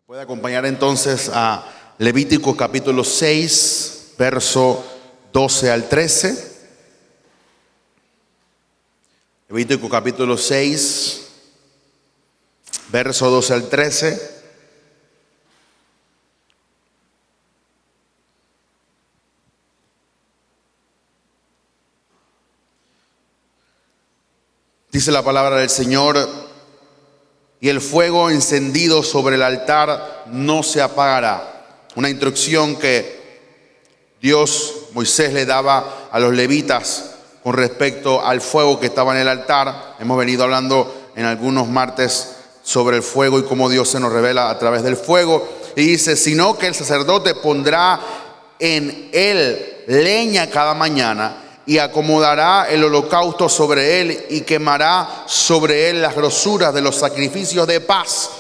Puede acompañar entonces a Levítico capítulo 6, verso 12 al 13. Levítico capítulo 6, verso 12 al 13. Dice la palabra del Señor: y el fuego encendido sobre el altar no se apagará. Una instrucción que Moisés le daba a los levitas con respecto al fuego que estaba en el altar. Hemos venido hablando en algunos martes sobre el fuego y cómo Dios se nos revela a través del fuego. Y dice: sino que el sacerdote pondrá en él leña cada mañana y acomodará el holocausto sobre él y quemará sobre él las grosuras de los sacrificios de paz.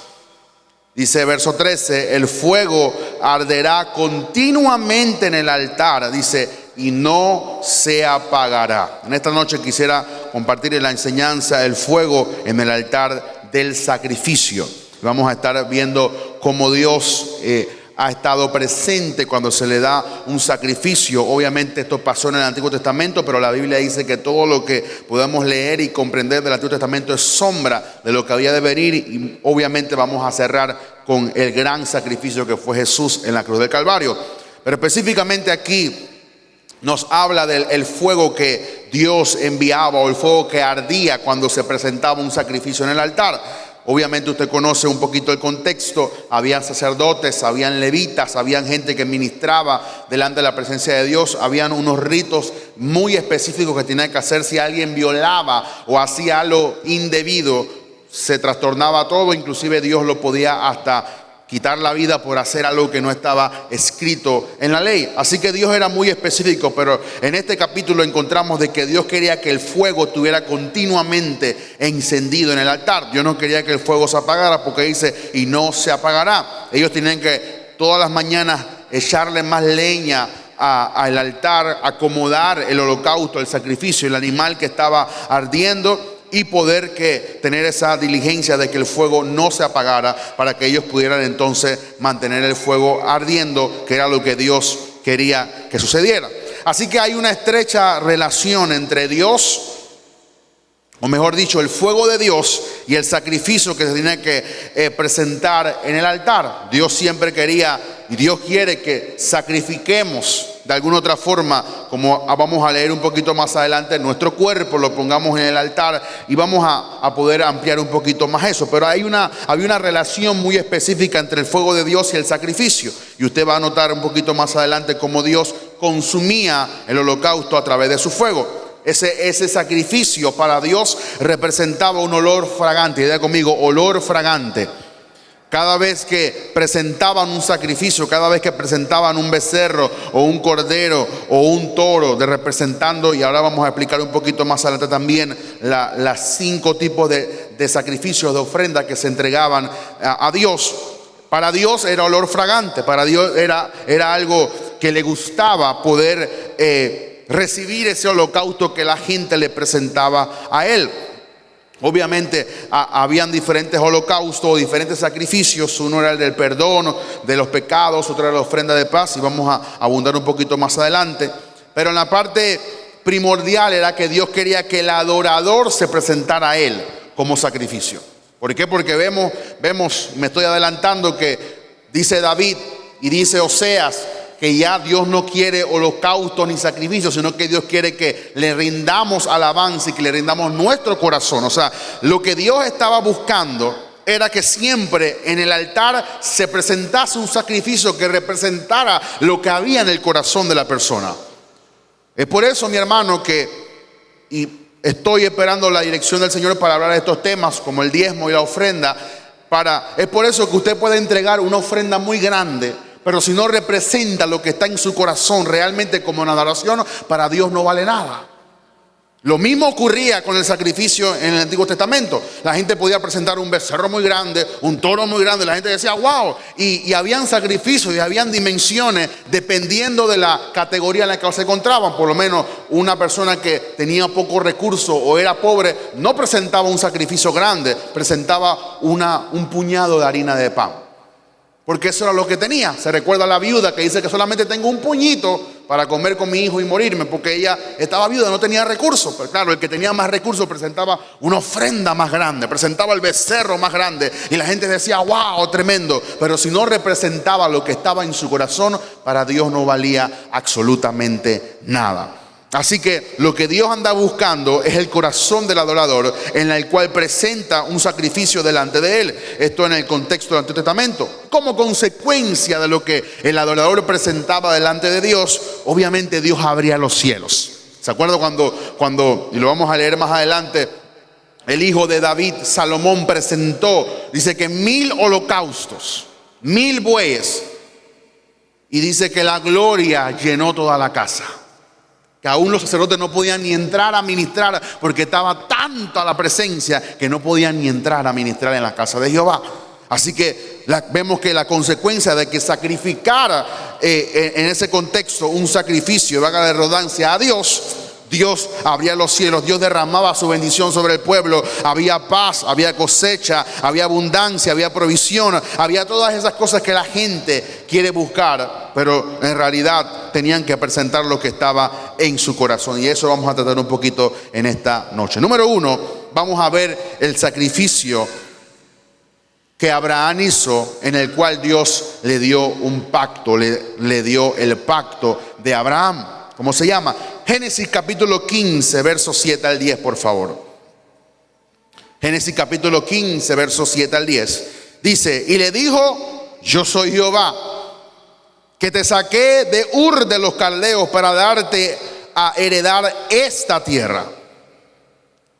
Dice verso 13: el fuego arderá continuamente en el altar, dice, y no se apagará. En esta noche quisiera compartir la enseñanza del fuego en el altar del sacrificio. Vamos a estar viendo cómo Dios ha estado presente cuando se le da un sacrificio. Obviamente esto pasó en el Antiguo Testamento, pero la Biblia dice que todo lo que podemos leer y comprender del Antiguo Testamento es sombra de lo que había de venir. Y obviamente vamos a cerrar con el gran sacrificio que fue Jesús en la cruz del Calvario. Pero específicamente aquí nos habla del fuego que Dios enviaba, o el fuego que ardía cuando se presentaba un sacrificio en el altar. Obviamente usted conoce un poquito el contexto. Habían sacerdotes, habían levitas, habían gente que ministraba delante de la presencia de Dios. Habían unos ritos muy específicos que tenía que hacer. Si alguien violaba o hacía algo indebido, se trastornaba todo. Inclusive Dios lo podía hasta quitar la vida por hacer algo que no estaba escrito en la ley. Así que Dios era muy específico, pero en este capítulo encontramos de que Dios quería que el fuego estuviera continuamente encendido en el altar. Dios no quería que el fuego se apagara, porque dice, y no se apagará. Ellos tenían que todas las mañanas echarle más leña al altar, acomodar el holocausto, el sacrificio, el animal que estaba ardiendo, y poder tener esa diligencia de que el fuego no se apagara, para que ellos pudieran entonces mantener el fuego ardiendo, que era lo que Dios quería que sucediera. Así que hay una estrecha relación entre Dios, o mejor dicho, el fuego de Dios y el sacrificio que se tiene que presentar en el altar. Dios siempre quería y Dios quiere que sacrifiquemos de alguna otra forma, como vamos a leer un poquito más adelante, nuestro cuerpo lo pongamos en el altar, y vamos a poder ampliar un poquito más eso. Pero había una relación muy específica entre el fuego de Dios y el sacrificio, y usted va a notar un poquito más adelante cómo Dios consumía el holocausto a través de su fuego. Ese sacrificio para Dios representaba un olor fragante. Diga conmigo: olor fragante. Cada vez que presentaban un sacrificio, cada vez que presentaban un becerro o un cordero o un toro, representando, y ahora vamos a explicar un poquito más adelante también las 5 tipos de sacrificios, de ofrenda que se entregaban a Dios. Para Dios era olor fragante, para Dios era algo que le gustaba poder recibir ese holocausto que la gente le presentaba a él. Obviamente habían diferentes holocaustos, diferentes sacrificios. Uno era el del perdón de los pecados, otro era la ofrenda de paz, y vamos a abundar un poquito más adelante. Pero en la parte primordial era que Dios quería que el adorador se presentara a él como sacrificio. ¿Por qué? Porque vemos, me estoy adelantando, que dice David y dice Oseas que ya Dios no quiere holocaustos ni sacrificios, sino que Dios quiere que le rindamos alabanza y que le rindamos nuestro corazón. O sea, lo que Dios estaba buscando era que siempre en el altar se presentase un sacrificio que representara lo que había en el corazón de la persona. Es por eso, mi hermano, y estoy esperando la dirección del Señor para hablar de estos temas, como el diezmo y la ofrenda. Es por eso que usted puede entregar una ofrenda muy grande, pero si no representa lo que está en su corazón realmente como una adoración, para Dios no vale nada. Lo mismo ocurría con el sacrificio en el Antiguo Testamento. La gente podía presentar un becerro muy grande, un toro muy grande. La gente decía, wow. Y habían sacrificios y habían dimensiones dependiendo de la categoría en la que se encontraban. Por lo menos una persona que tenía poco recurso o era pobre no presentaba un sacrificio grande, presentaba un puñado de harina de pan. porque eso era lo que tenía. Se recuerda a la viuda que dice que solamente tengo un puñito para comer con mi hijo y morirme, porque ella estaba viuda, no tenía recursos. Pero claro, el que tenía más recursos presentaba una ofrenda más grande, presentaba el becerro más grande, y la gente decía, wow, tremendo. Pero si no representaba lo que estaba en su corazón, para Dios no valía absolutamente nada. Así que lo que Dios anda buscando es el corazón del adorador, en el cual presenta un sacrificio delante de él. Esto en el contexto del Antiguo Testamento. Como consecuencia de lo que el adorador presentaba delante de Dios, obviamente Dios abría los cielos. ¿Se acuerdan cuando, y lo vamos a leer más adelante, el hijo de David, Salomón, presentó, dice que 1000 holocaustos, 1000 bueyes, y dice que la gloria llenó toda la casa? Que aún los sacerdotes no podían ni entrar a ministrar, porque estaba tanta la presencia que no podían ni entrar a ministrar en la casa de Jehová. Así que vemos que la consecuencia de que sacrificara en ese contexto un sacrificio, valga la redundancia, a Dios, Dios abría los cielos, Dios derramaba su bendición sobre el pueblo. Había paz, había cosecha, había abundancia, había provisión, había todas esas cosas que la gente quiere buscar, pero en realidad tenían que presentar lo que estaba en su corazón. Y eso vamos a tratar un poquito en esta noche. Número 1, vamos a ver el sacrificio que Abraham hizo, en el cual Dios le dio un pacto, le dio el pacto de Abraham. ¿Cómo se llama? Génesis capítulo 15, versos 7 al 10, por favor. Génesis capítulo 15, versos 7 al 10. Dice, y le dijo, yo soy Jehová, que te saqué de Ur de los Caldeos para darte a heredar esta tierra.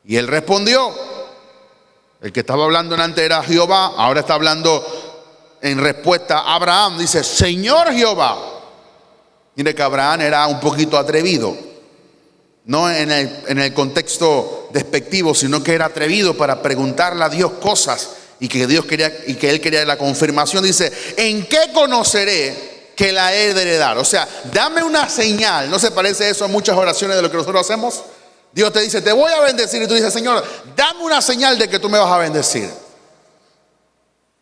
Y él respondió, el que estaba hablando antes era Jehová, ahora está hablando en respuesta a Abraham. Dice, Señor Jehová. Mire que Abraham era un poquito atrevido, no en el contexto despectivo, sino que era atrevido para preguntarle a Dios cosas, y que Dios quería, y que él quería la confirmación. Dice, ¿en qué conoceré que la he de heredar? O sea, dame una señal. ¿No se parece eso a muchas oraciones de lo que nosotros hacemos? Dios te dice, te voy a bendecir, y tú dices, Señor, dame una señal de que tú me vas a bendecir.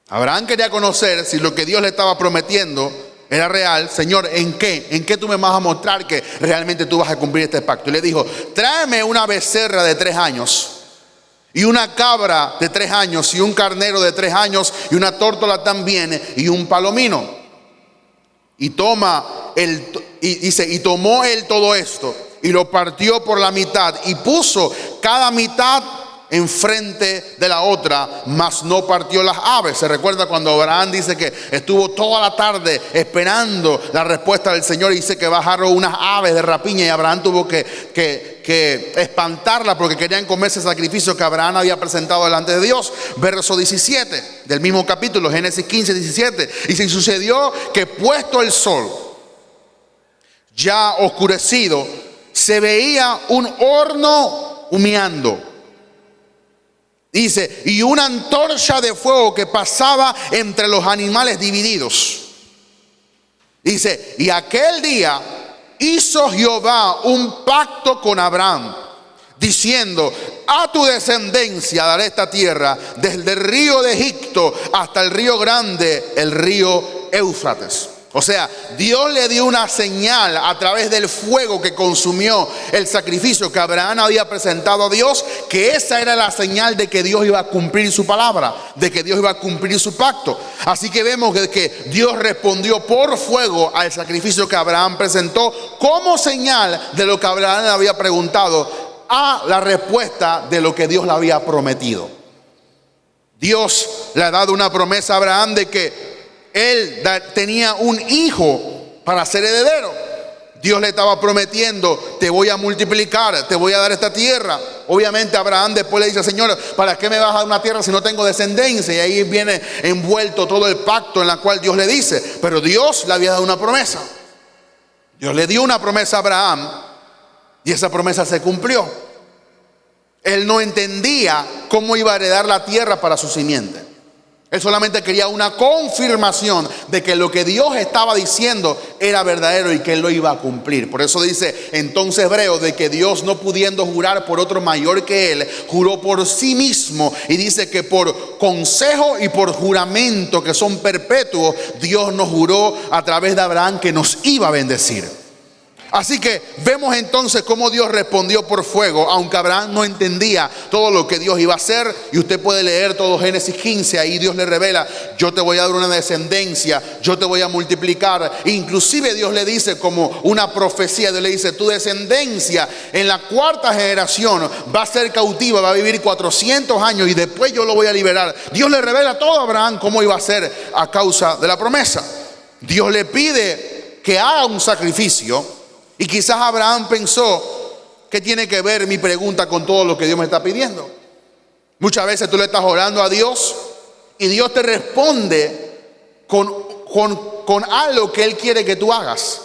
Abraham quería conocer si lo que Dios le estaba prometiendo era real. Señor, ¿en qué tú me vas a mostrar que realmente tú vas a cumplir este pacto? Y le dijo, tráeme una becerra de 3 años, y una cabra de 3 años, y un carnero de 3 años, y una tórtola también, y un palomino. Y tomó él todo esto, y lo partió por la mitad, y puso cada mitad enfrente de la otra, mas no partió las aves. Se recuerda cuando Abraham dice que estuvo toda la tarde esperando la respuesta del Señor, y dice que bajaron unas aves de rapiña, y Abraham tuvo que espantarla porque querían comerse el sacrificio que Abraham había presentado delante de Dios. Verso 17 del mismo capítulo, Génesis 15, 17. Y se sucedió que puesto el sol, ya oscurecido, se veía un horno humeando. Dice, y una antorcha de fuego que pasaba entre los animales divididos. Dice, y aquel día hizo Jehová un pacto con Abraham, diciendo, a tu descendencia daré esta tierra, desde el río de Egipto hasta el río grande, el río Éufrates. O sea, Dios le dio una señal a través del fuego que consumió el sacrificio que Abraham había presentado a Dios, que esa era la señal de que Dios iba a cumplir su palabra, de que Dios iba a cumplir su pacto. Así que vemos que Dios respondió por fuego al sacrificio que Abraham presentó, como señal de lo que Abraham había preguntado, a la respuesta de lo que Dios le había prometido. Dios le ha dado una promesa a Abraham de que él tenía un hijo para ser heredero. Dios le estaba prometiendo, te voy a multiplicar, te voy a dar esta tierra. Obviamente Abraham después le dice, Señor, ¿para qué me vas a dar una tierra si no tengo descendencia? Y ahí viene envuelto todo el pacto en la cual Dios le dice. Pero Dios le había dado una promesa. Dios le dio una promesa a Abraham, y esa promesa se cumplió. Él no entendía cómo iba a heredar la tierra para su simiente. Él solamente quería una confirmación de que lo que Dios estaba diciendo era verdadero y que Él lo iba a cumplir. Por eso dice entonces Hebreos de que Dios, no pudiendo jurar por otro mayor que Él, juró por sí mismo. Y dice que por consejo y por juramento que son perpetuos, Dios nos juró a través de Abraham que nos iba a bendecir. Así que vemos entonces cómo Dios respondió por fuego, aunque Abraham no entendía todo lo que Dios iba a hacer. Y usted puede leer todo Génesis 15, ahí Dios le revela: yo te voy a dar una descendencia, yo te voy a multiplicar. Inclusive Dios le dice como una profecía, Dios le dice: tu descendencia en la cuarta generación va a ser cautiva, va a vivir 400 años y después yo lo voy a liberar. Dios le revela todo a Abraham cómo iba a ser a causa de la promesa. Dios le pide que haga un sacrificio. Y quizás Abraham pensó: ¿qué tiene que ver mi pregunta con todo lo que Dios me está pidiendo? Muchas veces tú le estás orando a Dios y Dios te responde con algo que Él quiere que tú hagas.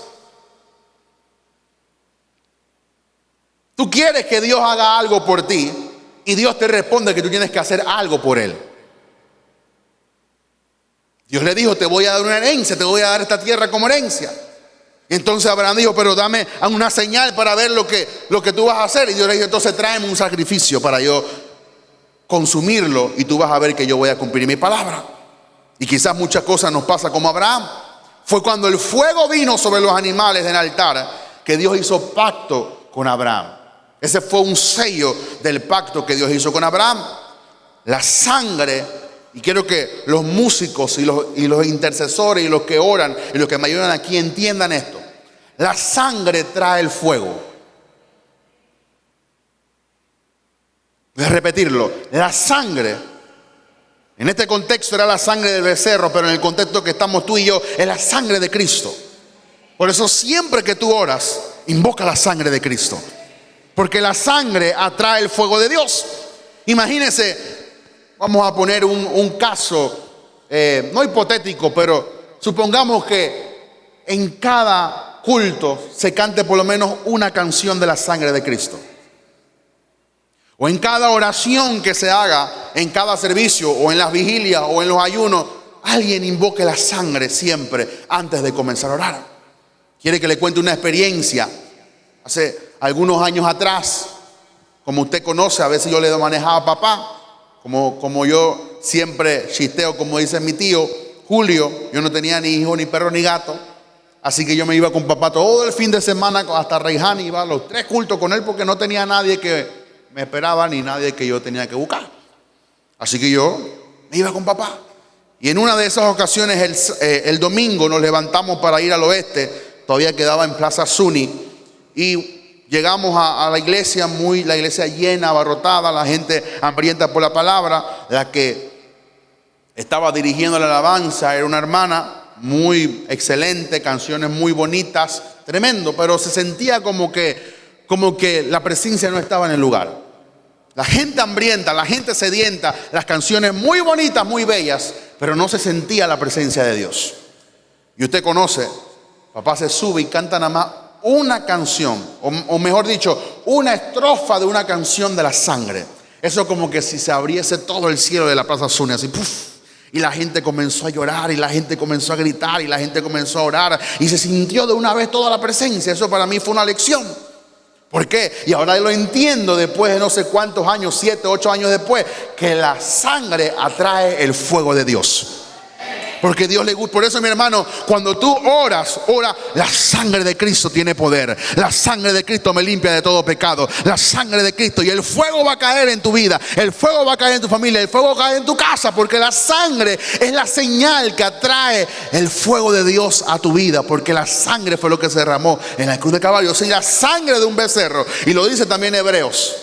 Tú quieres que Dios haga algo por ti y Dios te responde que tú tienes que hacer algo por Él. Dios le dijo: te voy a dar una herencia, te voy a dar esta tierra como herencia. Entonces Abraham dijo: pero dame una señal para ver lo que tú vas a hacer. Y Dios le dijo: entonces tráeme un sacrificio para yo consumirlo y tú vas a ver que yo voy a cumplir mi palabra. Y quizás muchas cosas nos pasa como Abraham. Fue cuando el fuego vino sobre los animales del altar que Dios hizo pacto con Abraham. Ese fue un sello del pacto que Dios hizo con Abraham. La sangre, y quiero que los músicos y los intercesores y los que oran y los que me ayudan aquí entiendan esto. La sangre trae el fuego. Voy a repetirlo. La sangre, en este contexto era la sangre del becerro, pero en el contexto que estamos tú y yo es la sangre de Cristo. Por eso siempre que tú oras, invoca la sangre de Cristo, porque la sangre atrae el fuego de Dios. Imagínense, vamos a poner un caso, no hipotético, pero supongamos que en cada culto se cante por lo menos una canción de la sangre de Cristo. O en cada oración que se haga, en cada servicio, o en las vigilias, o en los ayunos, alguien invoque la sangre siempre antes de comenzar a orar. Quiere que le cuente una experiencia. Hace algunos años atrás, como usted conoce, a veces yo le manejaba a papá. Como yo siempre chisteo, como dice mi tío Julio, yo no tenía ni hijo, ni perro, ni gato. Así que yo me iba con papá todo el fin de semana hasta Reiján, iba a los 3 cultos con él porque no tenía nadie que me esperaba ni nadie que yo tenía que buscar. Así que yo me iba con papá. Y en una de esas ocasiones, el domingo, nos levantamos para ir al oeste. Todavía quedaba en Plaza Zuni. Y llegamos a la iglesia, la iglesia llena, abarrotada, la gente hambrienta por la palabra. La que estaba dirigiendo la alabanza era una hermana muy excelente, canciones muy bonitas, tremendo, pero se sentía como que la presencia no estaba en el lugar. La gente hambrienta, la gente sedienta, las canciones muy bonitas, muy bellas, pero no se sentía la presencia de Dios. Y usted conoce, papá se sube y canta nada más una canción, o mejor dicho, una estrofa de una canción de la sangre. Eso como que si se abriese todo el cielo de la Plaza Zuni, así, ¡puf! Y la gente comenzó a llorar, y la gente comenzó a gritar, y la gente comenzó a orar, y se sintió de una vez toda la presencia. Eso para mí fue una lección. ¿Por qué? Y ahora lo entiendo después de no sé cuántos años, 7, 8 años después, que la sangre atrae el fuego de Dios. Porque Dios le gusta. Por eso, mi hermano, cuando tú oras, la sangre de Cristo tiene poder. La sangre de Cristo me limpia de todo pecado. La sangre de Cristo. Y el fuego va a caer en tu vida. El fuego va a caer en tu familia. El fuego va a caer en tu casa. Porque la sangre es la señal que atrae el fuego de Dios a tu vida. Porque la sangre fue lo que se derramó en la cruz de Calvario. O sea, la sangre de un becerro. Y lo dice también Hebreos.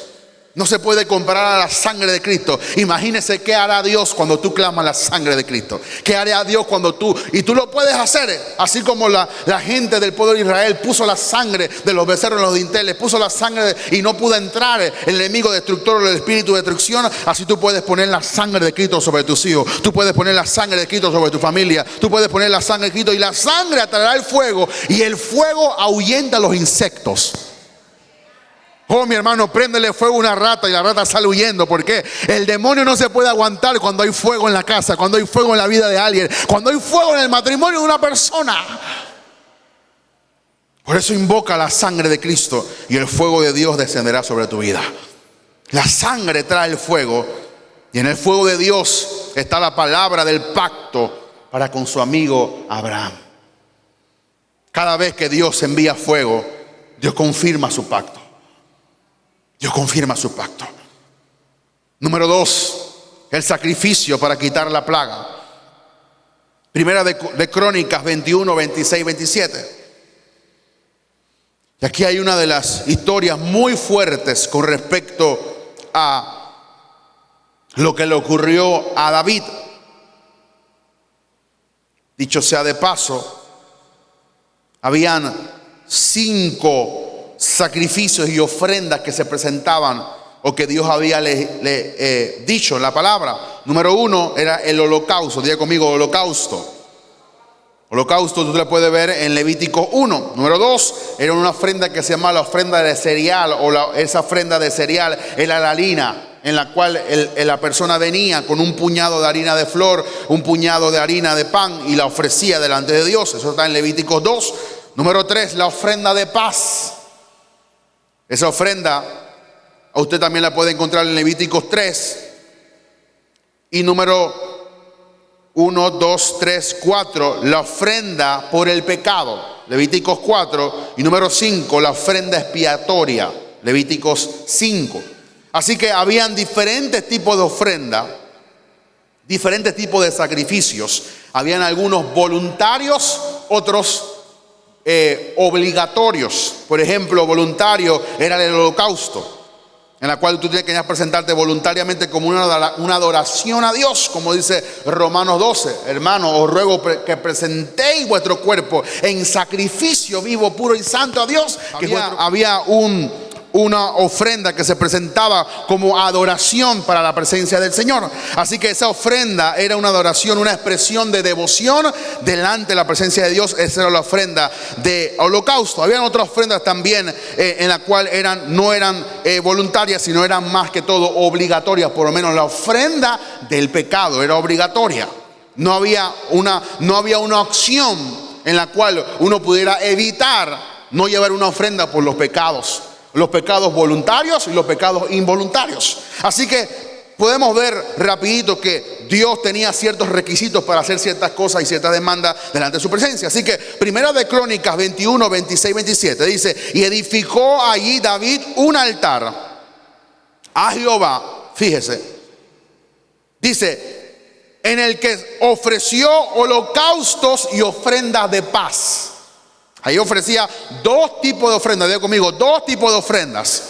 No se puede comparar a la sangre de Cristo. Imagínese qué hará Dios cuando tú clamas la sangre de Cristo. Qué hará Dios cuando tú, y tú lo puedes hacer, así como la gente del pueblo de Israel puso la sangre de los becerros en los dinteles, puso la sangre y no pudo entrar el enemigo destructor o el espíritu de destrucción. Así tú puedes poner la sangre de Cristo sobre tus hijos. Tú puedes poner la sangre de Cristo sobre tu familia. Tú puedes poner la sangre de Cristo, y la sangre atraerá el fuego, y el fuego ahuyenta a los insectos. Oh, mi hermano, préndele fuego a una rata y la rata sale huyendo. ¿Por qué? El demonio no se puede aguantar cuando hay fuego en la casa, cuando hay fuego en la vida de alguien, cuando hay fuego en el matrimonio de una persona. Por eso invoca la sangre de Cristo y el fuego de Dios descenderá sobre tu vida. La sangre trae el fuego y en el fuego de Dios está la palabra del pacto para con su amigo Abraham. Cada vez que Dios envía fuego, Dios confirma su pacto. Dios confirma su pacto. Número 2, el sacrificio para quitar la plaga. Primera de Crónicas 21, 26, 27. Y aquí hay una de las historias muy fuertes con respecto a lo que le ocurrió a David. Dicho sea de paso, habían 5 sacrificios y ofrendas que se presentaban o que Dios había dicho en la palabra. Número 1 era el holocausto. Diga conmigo, holocausto. Holocausto tú lo puedes ver en Levítico 1. Número 2 era una ofrenda que se llamaba la ofrenda de cereal, o esa ofrenda de cereal era la harina, en la cual la persona venía con un puñado de harina de flor, un puñado de harina de pan y la ofrecía delante de Dios. Eso está en Levítico 2. Número 3, la ofrenda de paz. Esa ofrenda a usted también la puede encontrar en Levíticos 3. Y número 1, 2, 3, 4, la ofrenda por el pecado, Levíticos 4. Y número 5, la ofrenda expiatoria, Levíticos 5. Así que habían diferentes tipos de ofrenda, diferentes tipos de sacrificios. Habían algunos voluntarios, otros obligatorios. Por ejemplo, voluntario era el holocausto, en la cual tú tienes que presentarte voluntariamente como una adoración a Dios, como dice Romanos 12. Hermanos, os ruego que presentéis vuestro cuerpo en sacrificio vivo, puro y santo a Dios. Había una ofrenda que se presentaba como adoración para la presencia del Señor. Así que esa ofrenda era una adoración, una expresión de devoción delante de la presencia de Dios. Esa era la ofrenda de holocausto. Habían otras ofrendas también en la cual no eran voluntarias, sino eran más que todo obligatorias. Por lo menos la ofrenda del pecado era obligatoria. No había una opción en la cual uno pudiera evitar no llevar una ofrenda por los pecados voluntarios y los pecados involuntarios. Así que podemos ver rapidito que Dios tenía ciertos requisitos para hacer ciertas cosas y ciertas demandas delante de su presencia. Así que Primera de Crónicas 21, 26, 27 dice: y edificó allí David un altar a Jehová, fíjese, dice, en el que ofreció holocaustos y ofrendas de paz. Ahí ofrecía 2 tipos de ofrendas. Diga conmigo, 2 tipos de ofrendas.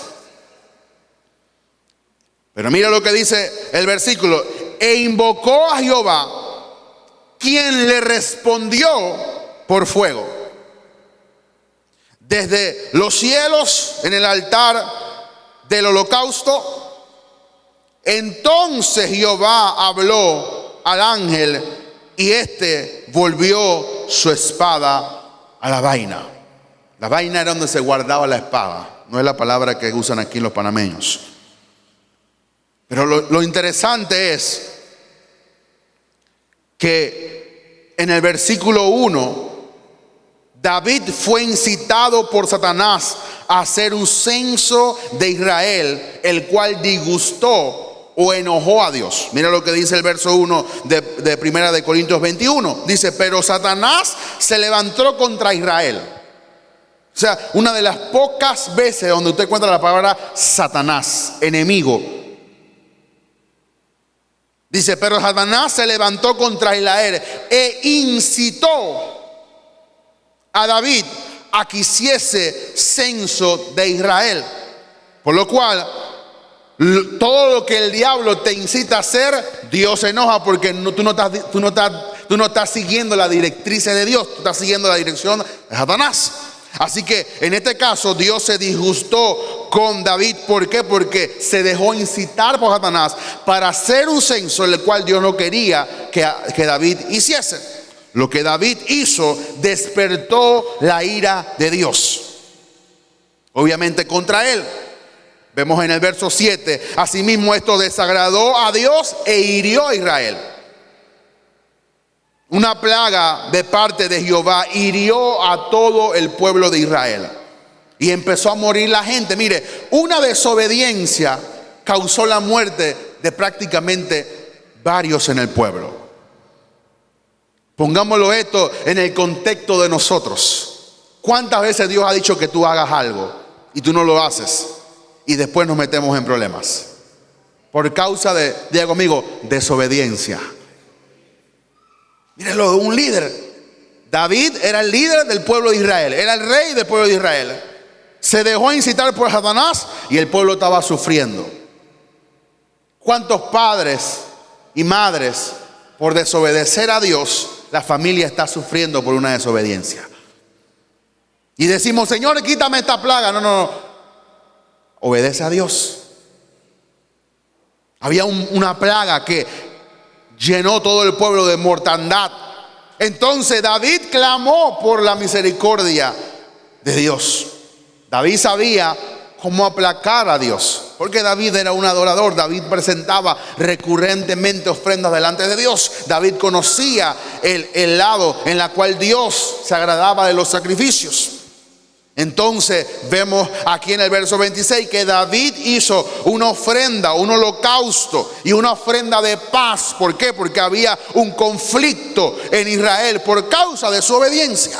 Pero mira lo que dice el versículo: e invocó a Jehová, quien le respondió por fuego desde los cielos en el altar del holocausto. Entonces Jehová habló al ángel y éste volvió su espada a la vaina. La vaina era donde se guardaba la espada. No es la palabra que usan aquí los panameños. Pero lo interesante es que en el versículo 1, David fue incitado por Satanás a hacer un censo de Israel, el cual disgustó o enojó a Dios. Mira lo que dice el verso 1 de Primera de Corintios 21. Dice: pero Satanás se levantó contra Israel. O sea, una de las pocas veces donde usted encuentra la palabra Satanás, enemigo. Dice: pero Satanás se levantó contra Israel e incitó a David a que hiciese censo de Israel. Por lo cual, todo lo que el diablo te incita a hacer, Dios se enoja, porque tú no estás siguiendo la directriz de Dios, tú estás siguiendo la dirección de Satanás. Así que en este caso Dios se disgustó con David. ¿Por qué? Porque se dejó incitar por Satanás para hacer un censo, el cual Dios no quería que David hiciese. Lo que David hizo despertó la ira de Dios, obviamente contra él. Vemos en el verso 7, asimismo esto desagradó a Dios e hirió a Israel. Una plaga de parte de Jehová hirió a todo el pueblo de Israel. Y empezó a morir la gente. Mire, una desobediencia causó la muerte de prácticamente varios en el pueblo. Pongámoslo esto en el contexto de nosotros. ¿Cuántas veces Dios ha dicho que tú hagas algo y tú no lo haces? Y después nos metemos en problemas. Por causa de, diga conmigo, desobediencia. Mírenlo, un líder. David era el líder del pueblo de Israel. Era el rey del pueblo de Israel. Se dejó incitar por Satanás y el pueblo estaba sufriendo. ¿Cuántos padres y madres, por desobedecer a Dios, la familia está sufriendo por una desobediencia? Y decimos, Señor, quítame esta plaga. No. Obedece a Dios. Había una plaga que llenó todo el pueblo de mortandad. Entonces David clamó por la misericordia de Dios. David sabía cómo aplacar a Dios, porque David era un adorador. David presentaba recurrentemente ofrendas delante de Dios. David conocía el lado en la cual Dios se agradaba de los sacrificios. Entonces vemos aquí en el verso 26 que David hizo una ofrenda, un holocausto y una ofrenda de paz. ¿Por qué? Porque había un conflicto en Israel por causa de su obediencia.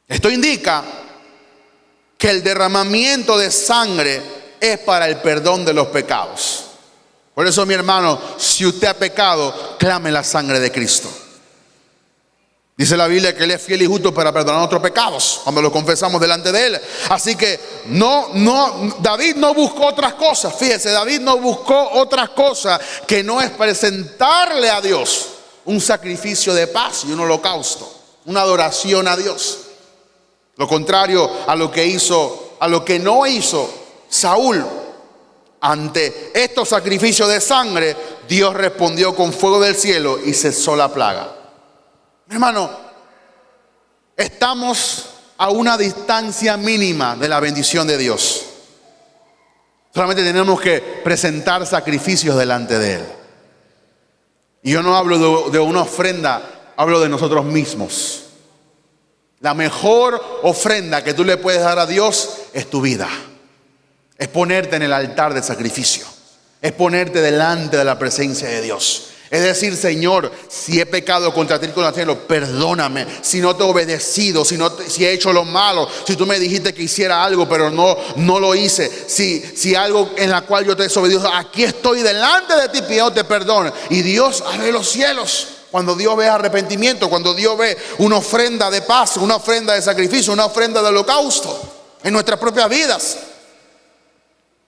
Esto indica que el derramamiento de sangre es para el perdón de los pecados. Por eso, mi hermano, si usted ha pecado, clame la sangre de Cristo. Dice la Biblia que Él es fiel y justo para perdonar nuestros pecados cuando los confesamos delante de Él. Así que David no buscó otras cosas. Fíjese, David no buscó otras cosas que no es presentarle a Dios un sacrificio de paz y un holocausto, una adoración a Dios. Lo contrario a lo que no hizo Saúl. Ante estos sacrificios de sangre, Dios respondió con fuego del cielo y cesó la plaga. Hermano, estamos a una distancia mínima de la bendición de Dios. Solamente tenemos que presentar sacrificios delante de Él. Y yo no hablo de una ofrenda, hablo de nosotros mismos. La mejor ofrenda que tú le puedes dar a Dios es tu vida. Es ponerte en el altar del sacrificio. Es ponerte delante de la presencia de Dios. Es decir, Señor, si he pecado contra ti y contra ti, perdóname. Si no te he obedecido, si he hecho lo malo, si tú me dijiste que hiciera algo pero no lo hice, si algo en la cual yo te he desobedecido, aquí estoy delante de ti pidiéndote perdón. Y Dios abre los cielos. Cuando Dios ve arrepentimiento, cuando Dios ve una ofrenda de paz, una ofrenda de sacrificio, una ofrenda de holocausto en nuestras propias vidas.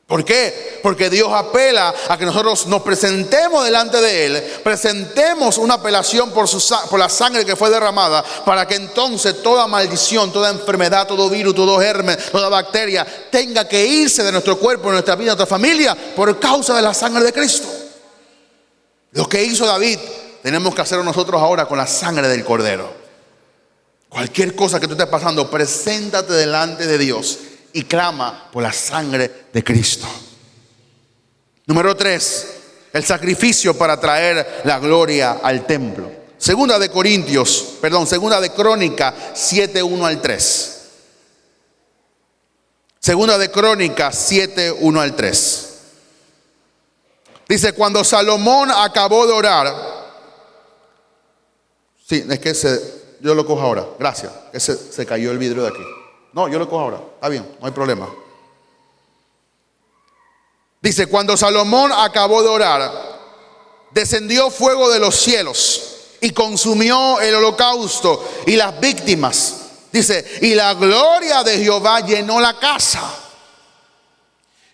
¿Por qué? Porque Dios apela a que nosotros nos presentemos delante de Él, presentemos una apelación por la sangre que fue derramada, para que entonces toda maldición, toda enfermedad, todo virus, todo germen, toda bacteria tenga que irse de nuestro cuerpo, de nuestra vida, de nuestra familia, por causa de la sangre de Cristo. Lo que hizo David, tenemos que hacerlo nosotros ahora con la sangre del Cordero. Cualquier cosa que tú estés pasando, preséntate delante de Dios y clama por la sangre de Cristo. Número 3, el sacrificio para traer la gloria al templo. Segunda de Crónicas 7, 1 al 3. Segunda de Crónicas 7, 1 al 3. Dice, cuando Salomón acabó de orar. Sí, es que yo lo cojo ahora. Gracias. Que se cayó el vidrio de aquí. No, yo lo cojo ahora. Está bien, no hay problema. Dice, cuando Salomón acabó de orar, descendió fuego de los cielos y consumió el holocausto y las víctimas. Dice, y la gloria de Jehová llenó la casa.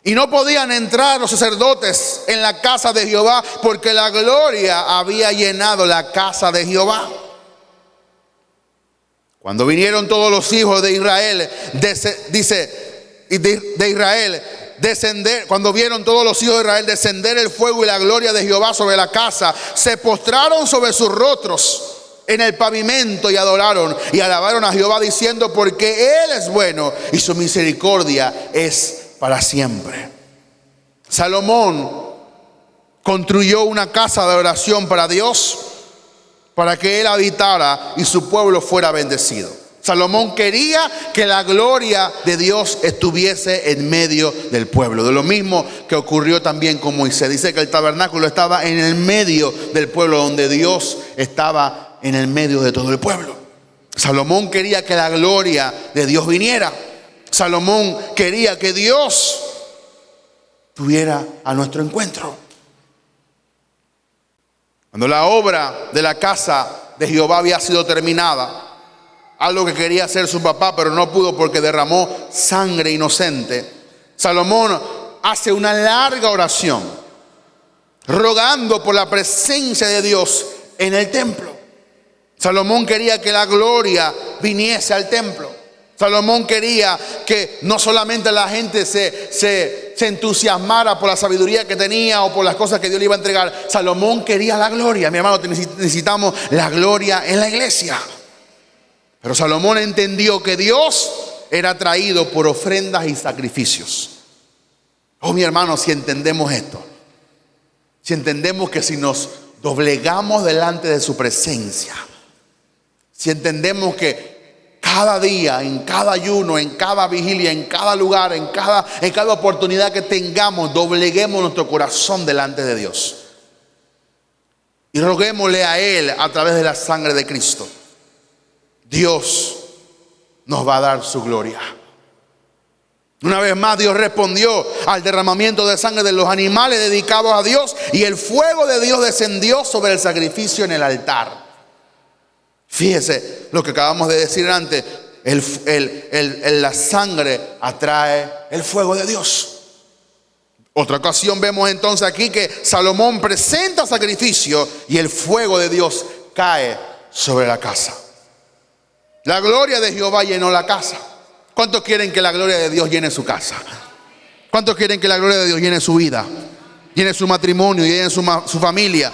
Y no podían entrar los sacerdotes en la casa de Jehová, porque la gloria había llenado la casa de Jehová. Cuando vinieron todos los hijos de Israel, cuando vieron todos los hijos de Israel descender el fuego y la gloria de Jehová sobre la casa, se postraron sobre sus rostros en el pavimento y adoraron y alabaron a Jehová diciendo: porque Él es bueno y su misericordia es para siempre. Salomón construyó una casa de oración para Dios, para que Él habitara y su pueblo fuera bendecido. Salomón quería que la gloria de Dios estuviese en medio del pueblo. De lo mismo que ocurrió también con Moisés. Dice que el tabernáculo estaba en el medio del pueblo, donde Dios estaba en el medio de todo el pueblo. Salomón quería que la gloria de Dios viniera. Salomón quería que Dios tuviera a nuestro encuentro. Cuando la obra de la casa de Jehová había sido terminada, algo que quería hacer su papá, pero no pudo porque derramó sangre inocente, Salomón hace una larga oración, rogando por la presencia de Dios en el templo. Salomón quería que la gloria viniese al templo. Salomón quería que no solamente la gente se entusiasmara por la sabiduría que tenía o por las cosas que Dios le iba a entregar. Salomón quería la gloria. Mi hermano, necesitamos la gloria en la iglesia. Pero Salomón entendió que Dios era atraído por ofrendas y sacrificios. Oh, mi hermano, si entendemos esto, si entendemos que si nos doblegamos delante de su presencia, si entendemos que cada día, en cada ayuno, en cada vigilia, en cada lugar, en cada oportunidad que tengamos, dobleguemos nuestro corazón delante de Dios y roguémosle a Él a través de la sangre de Cristo, Dios nos va a dar su gloria. Una vez más, Dios respondió al derramamiento de sangre de los animales dedicados a Dios, y el fuego de Dios descendió sobre el sacrificio en el altar. Fíjese lo que acabamos de decir antes. La sangre atrae el fuego de Dios. Otra ocasión vemos entonces aquí que Salomón presenta sacrificio y el fuego de Dios cae sobre la casa. La gloria de Jehová llenó la casa. ¿Cuántos quieren que la gloria de Dios llene su casa? ¿Cuántos quieren que la gloria de Dios llene su vida, llene su matrimonio, llene su familia?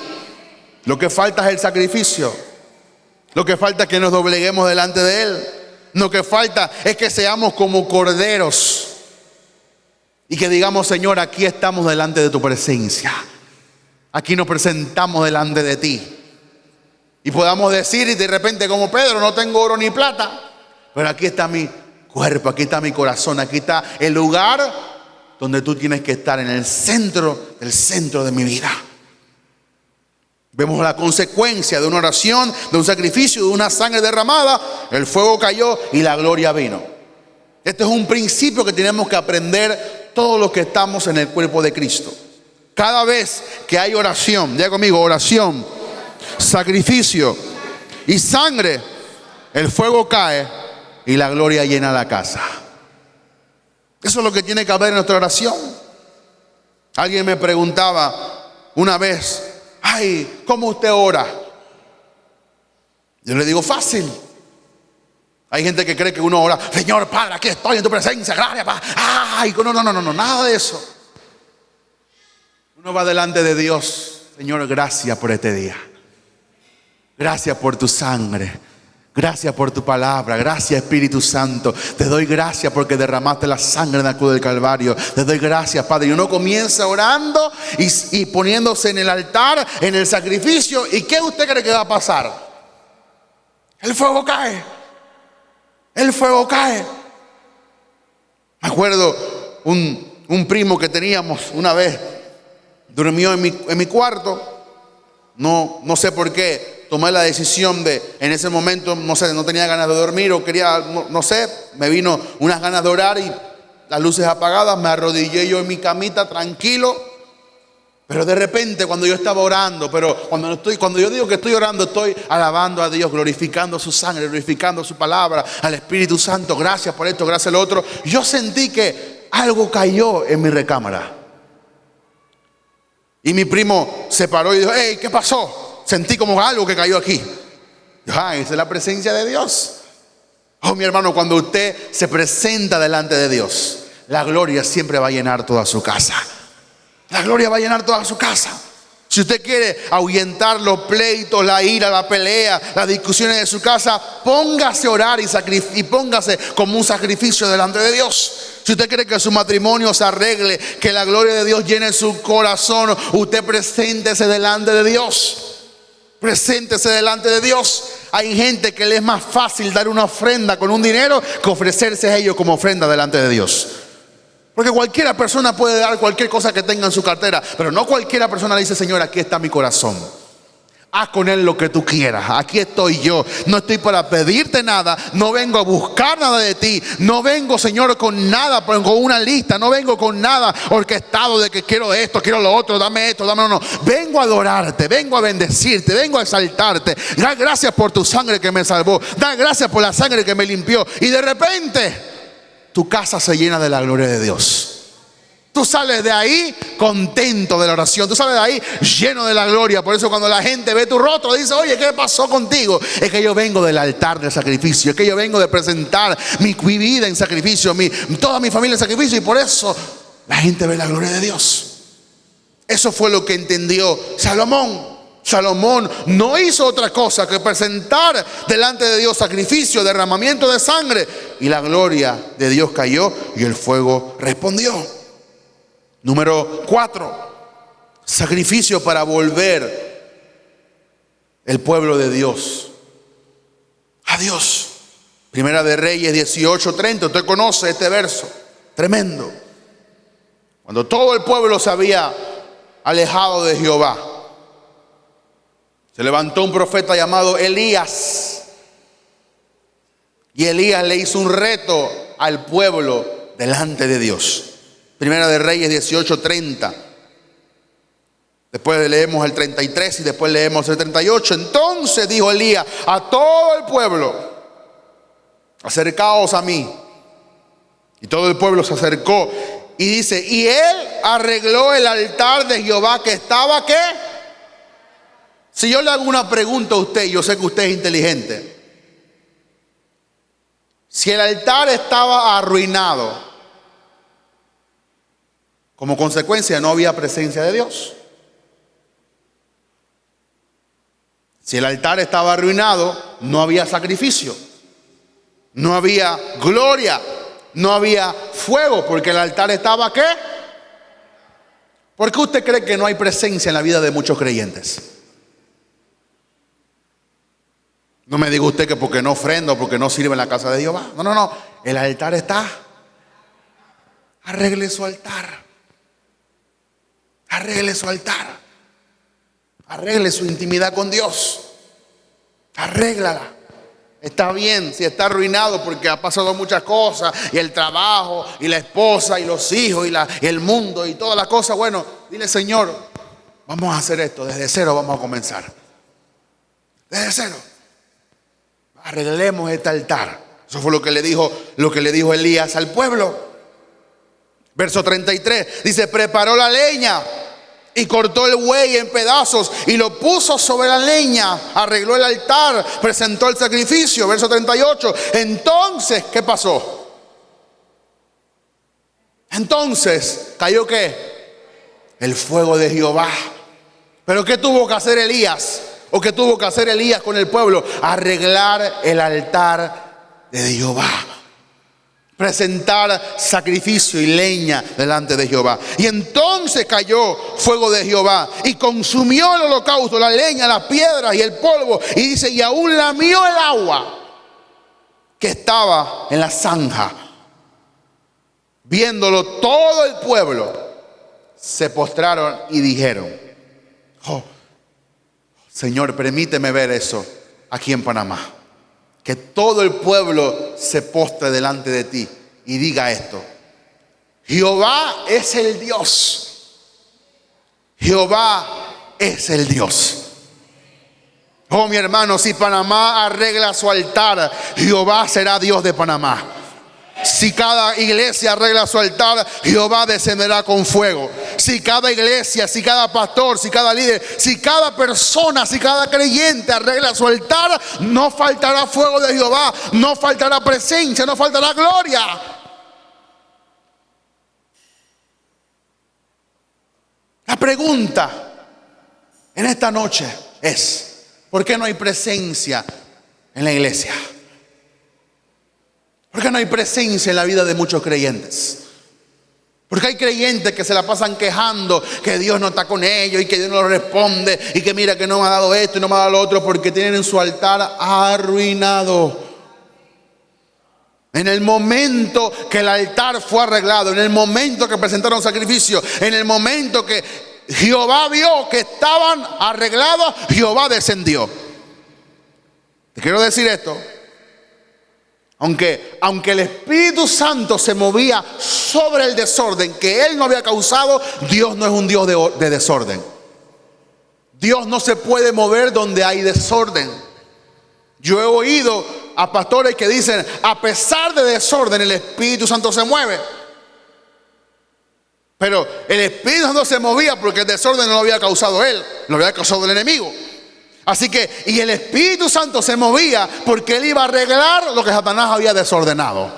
Lo que falta es el sacrificio. Lo que falta es que nos dobleguemos delante de Él. Lo que falta es que seamos como corderos y que digamos: Señor, aquí estamos delante de tu presencia. Aquí nos presentamos delante de ti. Y podamos decir, y de repente como Pedro: no tengo oro ni plata, pero aquí está mi cuerpo, aquí está mi corazón, aquí está el lugar donde tú tienes que estar, en el centro del centro de mi vida. Vemos la consecuencia de una oración, de un sacrificio, de una sangre derramada. El fuego cayó y la gloria vino. Este es un principio que tenemos que aprender todos los que estamos en el cuerpo de Cristo. Cada vez que hay oración, diga conmigo: oración, sacrificio y sangre, el fuego cae y la gloria llena la casa. Eso es lo que tiene que haber en nuestra oración. Alguien me preguntaba una vez: ay, ¿cómo usted ora? Yo le digo: fácil. Hay gente que cree que uno ora: Señor Padre, aquí estoy en tu presencia, gracias Padre. Ay, no, nada de eso. Uno va delante de Dios: Señor, gracias por este día. Gracias por tu sangre. Gracias por tu palabra. Gracias, Espíritu Santo. Te doy gracias porque derramaste la sangre en la cruz del Calvario. Te doy gracias, Padre. Y uno comienza orando y poniéndose en el altar, en el sacrificio. ¿Y qué usted cree que va a pasar? El fuego cae. El fuego cae. Me acuerdo un primo que teníamos una vez, durmió en mi cuarto. No sé por qué. Tomé la decisión de, en ese momento, no sé, no tenía ganas de dormir o quería, no sé, me vino unas ganas de orar y las luces apagadas, me arrodillé yo en mi camita tranquilo. Pero de repente, cuando yo estaba orando, cuando yo digo que estoy orando, estoy alabando a Dios, glorificando su sangre, glorificando su palabra, al Espíritu Santo, gracias por esto, gracias por lo otro. Yo sentí que algo cayó en mi recámara. Y mi primo se paró y dijo: hey, ¿qué pasó? Sentí como algo que cayó aquí. Esa es la presencia de Dios. Oh, mi hermano, cuando usted se presenta delante de Dios, la gloria siempre va a llenar toda su casa. La gloria va a llenar toda su casa. Si usted quiere ahuyentar los pleitos, la ira, la pelea, las discusiones de su casa, póngase a orar y póngase como un sacrificio delante de Dios. Si usted quiere que su matrimonio se arregle, que la gloria de Dios llene su corazón, usted preséntese delante de Dios. Preséntese delante de Dios. Hay gente que le es más fácil dar una ofrenda con un dinero que ofrecerse a ellos como ofrenda delante de Dios. Porque cualquiera persona puede dar cualquier cosa que tenga en su cartera, pero no cualquiera persona le dice: Señor, aquí está mi corazón, haz con él lo que tú quieras, aquí estoy yo, no estoy para pedirte nada, no vengo a buscar nada de ti, no vengo, Señor, con nada, con una lista, no vengo con nada orquestado de que quiero esto, quiero lo otro, dame esto, dame, no, vengo a adorarte, vengo a bendecirte, vengo a exaltarte, da gracias por tu sangre que me salvó, da gracias por la sangre que me limpió. Y de repente tu casa se llena de la gloria de Dios. Tú sales de ahí contento de la oración. Tú sales de ahí lleno de la gloria. Por eso cuando la gente ve tu rostro dice: oye, ¿qué pasó contigo? Es que yo vengo del altar del sacrificio. Es que yo vengo de presentar mi vida en sacrificio, toda mi familia en sacrificio. Y por eso la gente ve la gloria de Dios. Eso fue lo que entendió Salomón. Salomón no hizo otra cosa que presentar delante de Dios sacrificio, derramamiento de sangre, y la gloria de Dios cayó y el fuego respondió. Número 4, sacrificio para volver el pueblo de Dios a Dios. Primera de Reyes 18:30. Usted conoce este verso tremendo. Cuando todo el pueblo se había alejado de Jehová, se levantó un profeta llamado Elías. Y Elías le hizo un reto al pueblo delante de Dios. Primera de Reyes 18:30. Después leemos el 33 y después leemos el 38. Entonces dijo Elías a todo el pueblo: acercaos a mí. Y todo el pueblo se acercó. Y dice: y él arregló el altar de Jehová que estaba, ¿qué? Si yo le hago una pregunta a usted, yo sé que usted es inteligente. Si el altar estaba arruinado, como consecuencia no había presencia de Dios. Si el altar estaba arruinado, no había sacrificio, no había gloria, no había fuego, porque el altar estaba, ¿qué? ¿Por qué usted cree que no hay presencia en la vida de muchos creyentes? No me diga usted que porque no ofrenda o porque no sirve en la casa de Jehová. No. El altar está. Arregle su altar. Arregle su altar. Arregle su intimidad con Dios. Arréglala. Está bien si está arruinado porque ha pasado muchas cosas, y el trabajo, y la esposa, y los hijos, y el mundo, y todas las cosas. Bueno, dile: Señor, vamos a hacer esto. Desde cero vamos a comenzar. Desde cero. Arreglemos este altar. Eso fue lo que le dijo Elías al pueblo. Verso 33 dice: preparó la leña y cortó el buey en pedazos y lo puso sobre la leña, arregló el altar, presentó el sacrificio. Verso 38. Entonces, ¿qué pasó? Entonces cayó, ¿qué? El fuego de Jehová. ¿Pero qué tuvo que hacer Elías? ¿O qué tuvo que hacer Elías con el pueblo? Arreglar el altar de Jehová. Presentar sacrificio y leña delante de Jehová. Y entonces cayó fuego de Jehová y consumió el holocausto, la leña, las piedras y el polvo. Y dice: y aún lamió el agua que estaba en la zanja. Viéndolo todo el pueblo, se postraron y dijeron: oh, Señor, permíteme ver eso aquí en Panamá. Que todo el pueblo se postre delante de ti y diga esto: Jehová es el Dios. Jehová es el Dios. Oh, mi hermano, si Panamá arregla su altar, Jehová será Dios de Panamá. Si cada iglesia arregla su altar, Jehová descenderá con fuego. Si cada iglesia, si cada pastor, si cada líder, si cada persona, si cada creyente arregla su altar, no faltará fuego de Jehová, no faltará presencia, no faltará gloria. La pregunta en esta noche es: ¿por qué no hay presencia en la iglesia? ¿Por qué no hay presencia en la vida de muchos creyentes? Porque hay creyentes que se la pasan quejando que Dios no está con ellos y que Dios no los responde y que mira que no me ha dado esto y no me ha dado lo otro, porque tienen en su altar arruinado. En el momento que el altar fue arreglado, en el momento que presentaron sacrificio, en el momento que Jehová vio que estaban arreglados, Jehová descendió. Te quiero decir esto: aunque el Espíritu Santo se movía sobre el desorden que Él no había causado, Dios no es un Dios de desorden. Dios no se puede mover donde hay desorden. Yo he oído a pastores que dicen: a pesar de desorden, el Espíritu Santo se mueve. Pero el Espíritu Santo se movía porque el desorden no lo había causado Él, lo había causado el enemigo. Así que, y el Espíritu Santo se movía porque Él iba a arreglar lo que Satanás había desordenado.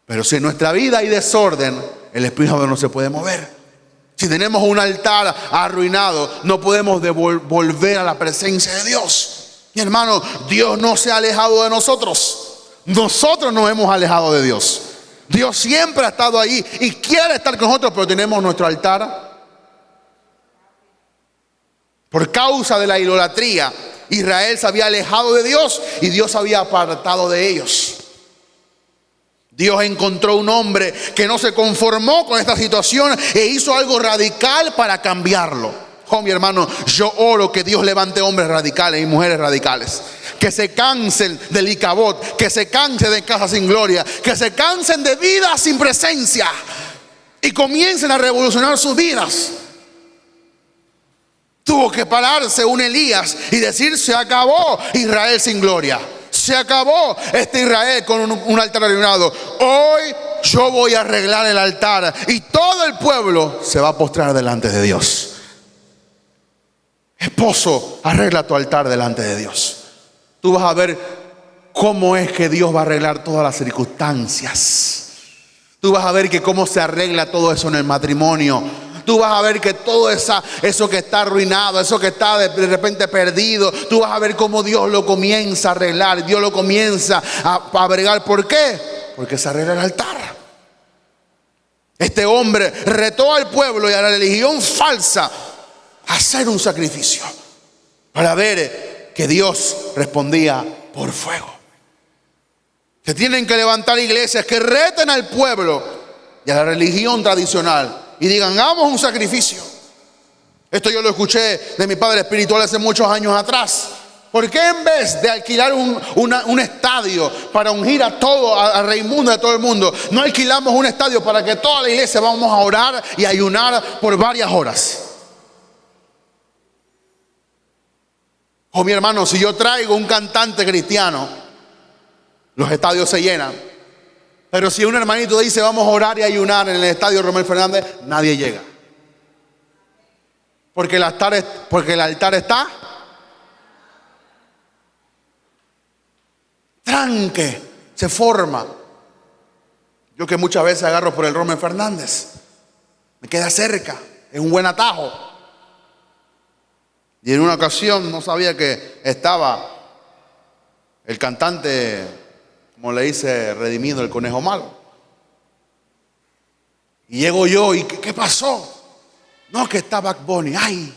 Pero si en nuestra vida hay desorden, el Espíritu Santo no se puede mover. Si tenemos un altar arruinado, no podemos volver a la presencia de Dios. Mi hermano, Dios no se ha alejado de nosotros. Nosotros nos hemos alejado de Dios. Dios siempre ha estado ahí y quiere estar con nosotros, pero tenemos nuestro altar. Por causa de la idolatría, Israel se había alejado de Dios y Dios se había apartado de ellos. Dios encontró un hombre que no se conformó con esta situación e hizo algo radical para cambiarlo. Oh, mi hermano, yo oro que Dios levante hombres radicales y mujeres radicales, que se cansen del Icabod, que se cansen de casa sin gloria, que se cansen de vida sin presencia y comiencen a revolucionar sus vidas. Tuvo que pararse un Elías y decir: se acabó Israel sin gloria, se acabó este Israel con un altar arruinado. Hoy yo voy a arreglar el altar y todo el pueblo se va a postrar delante de Dios. Esposo, arregla tu altar delante de Dios. Tú vas a ver cómo es que Dios va a arreglar todas las circunstancias. Tú vas a ver que cómo se arregla todo eso en el matrimonio. Tú vas a ver que todo eso que está arruinado, eso que está de repente perdido, tú vas a ver cómo Dios lo comienza a arreglar. Dios lo comienza a bregar. ¿Por qué? Porque se arregla el altar. Este hombre retó al pueblo y a la religión falsa a hacer un sacrificio para ver que Dios respondía por fuego. Se tienen que levantar iglesias que reten al pueblo y a la religión tradicional y digan: hagamos un sacrificio. Esto yo lo escuché de mi padre espiritual hace muchos años atrás. ¿Por qué en vez de alquilar un estadio para ungir a Raimundo y a todo el mundo, no alquilamos un estadio para que toda la iglesia vamos a orar y ayunar por varias horas? Oh, mi hermano, si yo traigo un cantante cristiano, los estadios se llenan. Pero si un hermanito dice: vamos a orar y ayunar en el estadio Romel Fernández, nadie llega. Porque el altar está tranque, se forma. Yo que muchas veces agarro por el Romel Fernández, me queda cerca, es un buen atajo. Y en una ocasión no sabía que estaba el cantante, como le dice Redimido, el conejo malo. Y llego yo y ¿qué pasó? No, que está Bad Bunny. Ay,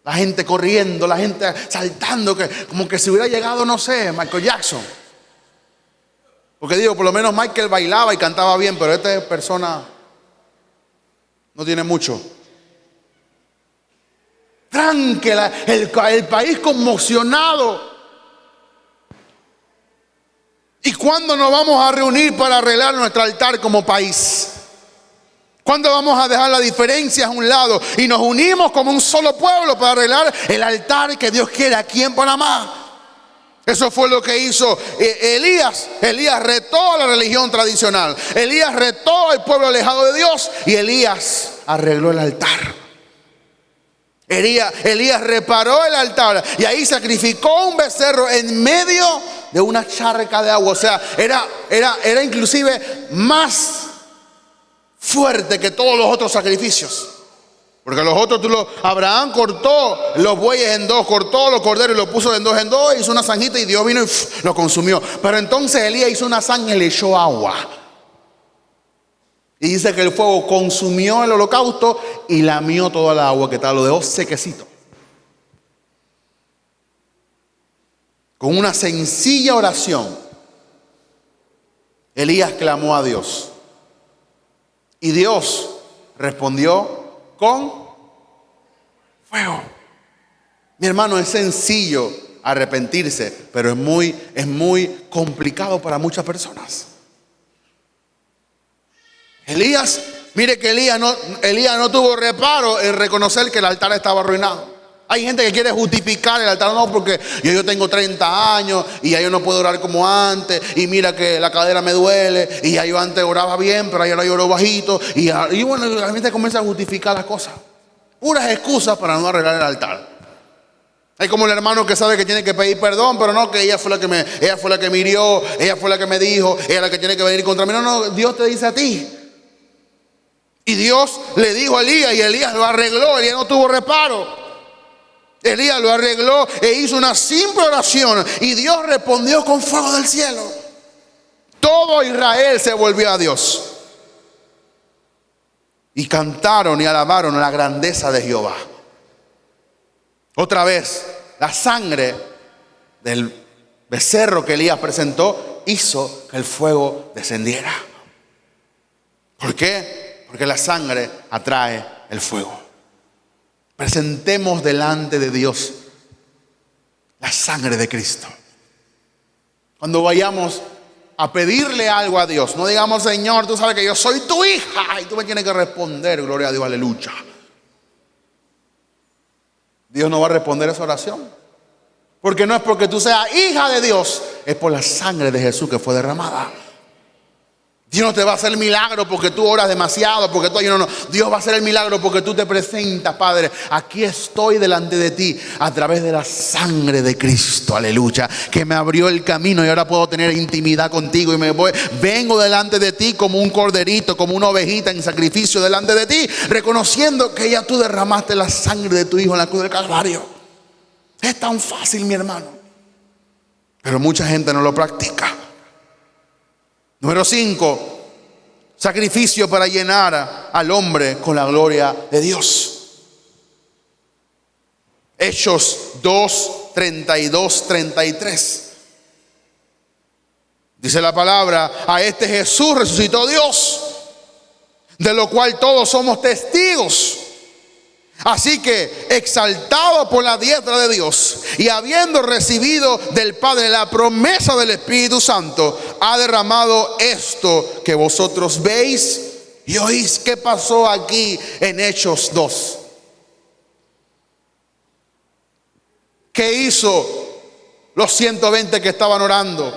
la gente corriendo, la gente saltando, como que si hubiera llegado, no sé, Michael Jackson. Porque digo, por lo menos Michael bailaba y cantaba bien, pero esta persona no tiene mucho. Tranquila, el país conmocionado. ¿Y cuándo nos vamos a reunir para arreglar nuestro altar como país? ¿Cuándo vamos a dejar las diferencias a un lado y nos unimos como un solo pueblo para arreglar el altar que Dios quiere aquí en Panamá? Eso fue lo que hizo Elías. Elías retó a la religión tradicional. Elías retó al pueblo alejado de Dios y Elías arregló el altar. Elías reparó el altar y ahí sacrificó un becerro en medio de una charca de agua. O sea, era inclusive más fuerte que todos los otros sacrificios. Porque los otros, Abraham cortó los bueyes en dos, cortó los corderos y los puso en dos, hizo una zanjita y Dios vino y lo consumió. Pero entonces Elías hizo una zanja y le echó agua. Y dice que el fuego consumió el holocausto y lamió toda la agua que estaba, lo dejó sequecito. Con una sencilla oración, Elías clamó a Dios. Y Dios respondió con fuego. Mi hermano, es sencillo arrepentirse, pero es muy complicado para muchas personas. Mire que Elías no tuvo reparo en reconocer que el altar estaba arruinado. Hay gente que quiere justificar el altar, no, porque yo tengo 30 años y ya yo no puedo orar como antes, y mira que la cadera me duele, y ya yo antes oraba bien, pero ahora yo oro bajito, y bueno, la gente comienza a justificar las cosas, puras excusas para no arreglar el altar. Hay como el hermano que sabe que tiene que pedir perdón, pero no, que ella fue la que me hirió, ella fue la que me dijo, ella es la que tiene que venir contra mí. No, Dios te dice a ti. Y Dios le dijo a Elías, y Elías lo arregló. Elías no tuvo reparo. Elías lo arregló e hizo una simple oración, y Dios respondió con fuego del cielo. Todo Israel se volvió a Dios y cantaron y alabaron la grandeza de Jehová. Otra vez, la sangre del becerro que Elías presentó hizo que el fuego descendiera. ¿Por qué? Porque la sangre atrae el fuego. Presentemos delante de Dios la sangre de Cristo. Cuando vayamos a pedirle algo a Dios, no digamos: Señor, tú sabes que yo soy tu hija y tú me tienes que responder, gloria a Dios, aleluya. Dios no va a responder esa oración, porque no es porque tú seas hija de Dios, es por la sangre de Jesús que fue derramada. Dios no te va a hacer el milagro porque tú oras demasiado, porque tú ayunas. No. Dios va a hacer el milagro porque tú te presentas: Padre, aquí estoy delante de ti a través de la sangre de Cristo, aleluya, que me abrió el camino y ahora puedo tener intimidad contigo, y vengo delante de ti como un corderito, como una ovejita en sacrificio delante de ti, reconociendo que ya tú derramaste la sangre de tu Hijo en la cruz del Calvario. Es tan fácil, mi hermano, pero mucha gente no lo practica. Número 5, sacrificio para llenar al hombre con la gloria de Dios. Hechos 2, 32, 33. Dice la palabra: a este Jesús resucitó Dios, de lo cual todos somos testigos. Así que, exaltado por la diestra de Dios y habiendo recibido del Padre la promesa del Espíritu Santo, ha derramado esto que vosotros veis y oís. ¿Qué pasó aquí en Hechos 2? ¿Qué hizo los 120 que estaban orando?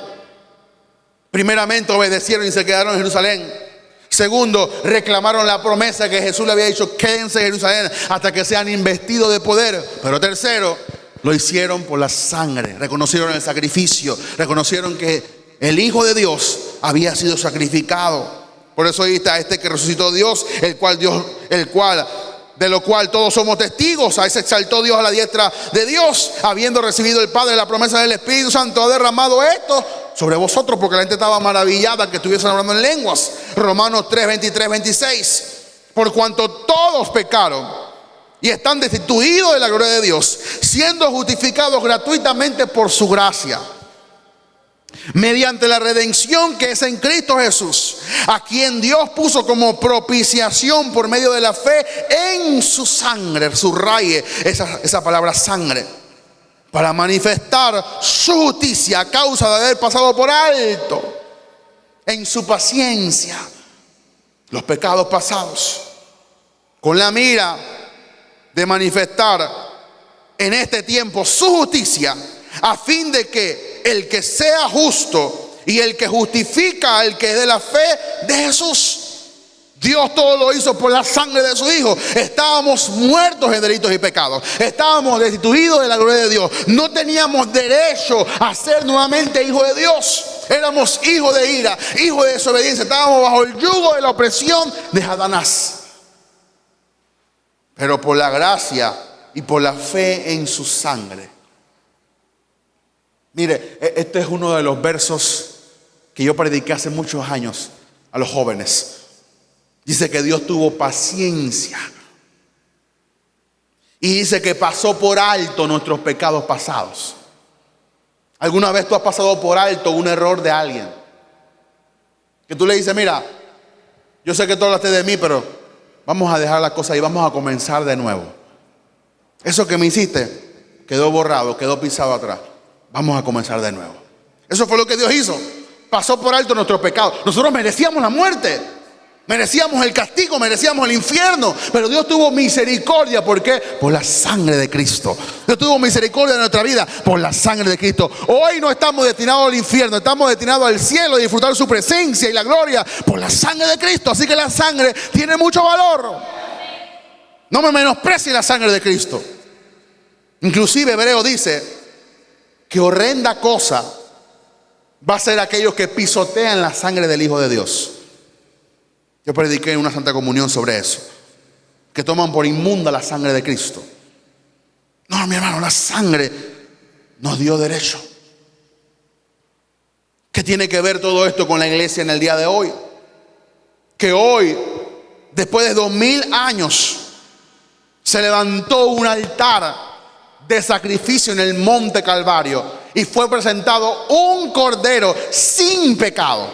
Primeramente, obedecieron y se quedaron en Jerusalén. Segundo, reclamaron la promesa que Jesús le había dicho: quédense en Jerusalén hasta que sean investidos de poder. Pero tercero, lo hicieron por la sangre. Reconocieron el sacrificio, reconocieron que el Hijo de Dios había sido sacrificado. Por eso ahí está: este que resucitó Dios, de lo cual todos somos testigos. Ahí se exaltó Dios a la diestra de Dios, habiendo recibido el Padre la promesa del Espíritu Santo, ha derramado esto sobre vosotros, porque la gente estaba maravillada que estuviesen hablando en lenguas. Romanos 3, 23, 26. Por cuanto todos pecaron y están destituidos de la gloria de Dios, siendo justificados gratuitamente por su gracia, mediante la redención que es en Cristo Jesús, a quien Dios puso como propiciación por medio de la fe en su sangre. Subraye esa palabra sangre, para manifestar su justicia a causa de haber pasado por alto en su paciencia los pecados pasados, con la mira de manifestar en este tiempo su justicia, a fin de que el que sea justo y el que justifica al que es de la fe de Jesús. Dios todo lo hizo por la sangre de su Hijo. Estábamos muertos en delitos y pecados. Estábamos destituidos de la gloria de Dios. No teníamos derecho a ser nuevamente hijos de Dios. Éramos hijos de ira, hijos de desobediencia. Estábamos bajo el yugo de la opresión de Satanás. pero por la gracia y por la fe en su sangre. Mire, este es uno de los versos que yo prediqué hace muchos años a los jóvenes. Dice que Dios tuvo paciencia y dice que pasó por alto nuestros pecados pasados. ¿Alguna vez tú has pasado por alto un error de alguien? Que tú le dices, mira, yo sé que tú hablaste de mí, pero vamos a dejar la cosa y vamos a comenzar de nuevo. Eso que me hiciste quedó borrado, quedó pisado atrás. Vamos a comenzar de nuevo. Eso fue lo que Dios hizo. Pasó por alto nuestros pecados. Nosotros merecíamos la muerte, merecíamos el castigo, merecíamos el infierno, pero Dios tuvo misericordia. ¿Por qué? Por la sangre de Cristo. Dios tuvo misericordia de nuestra vida por la sangre de Cristo. Hoy no estamos destinados al infierno, estamos destinados al cielo, a disfrutar su presencia y la gloria por la sangre de Cristo. Así que la sangre tiene mucho valor. No me menosprecie la sangre de Cristo. Inclusive Hebreo dice que horrenda cosa va a ser aquellos que pisotean la sangre del Hijo de Dios. Yo prediqué en una Santa Comunión sobre eso, que toman por inmunda la sangre de Cristo. No, mi hermano, la sangre nos dio derecho. ¿Qué tiene que ver todo esto con la iglesia en el día de hoy? Que hoy, después de 2000 años, se levantó un altar de sacrificio en el monte Calvario y fue presentado un cordero sin pecado.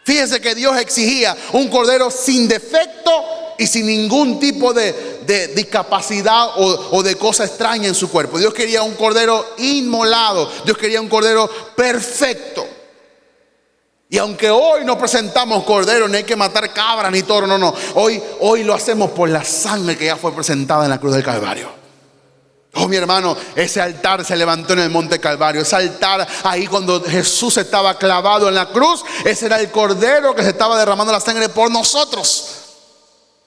Fíjense que Dios exigía un cordero sin defecto y sin ningún tipo de discapacidad o de cosa extraña en su cuerpo. Dios quería un cordero inmolado. Dios quería un cordero perfecto. Y aunque hoy no presentamos cordero, ni hay que matar cabras ni toro, no. Hoy lo hacemos por la sangre que ya fue presentada en la cruz del Calvario. Oh, mi hermano, ese altar se levantó en el monte Calvario. Ese altar ahí cuando Jesús estaba clavado en la cruz, ese era el cordero que se estaba derramando la sangre por nosotros.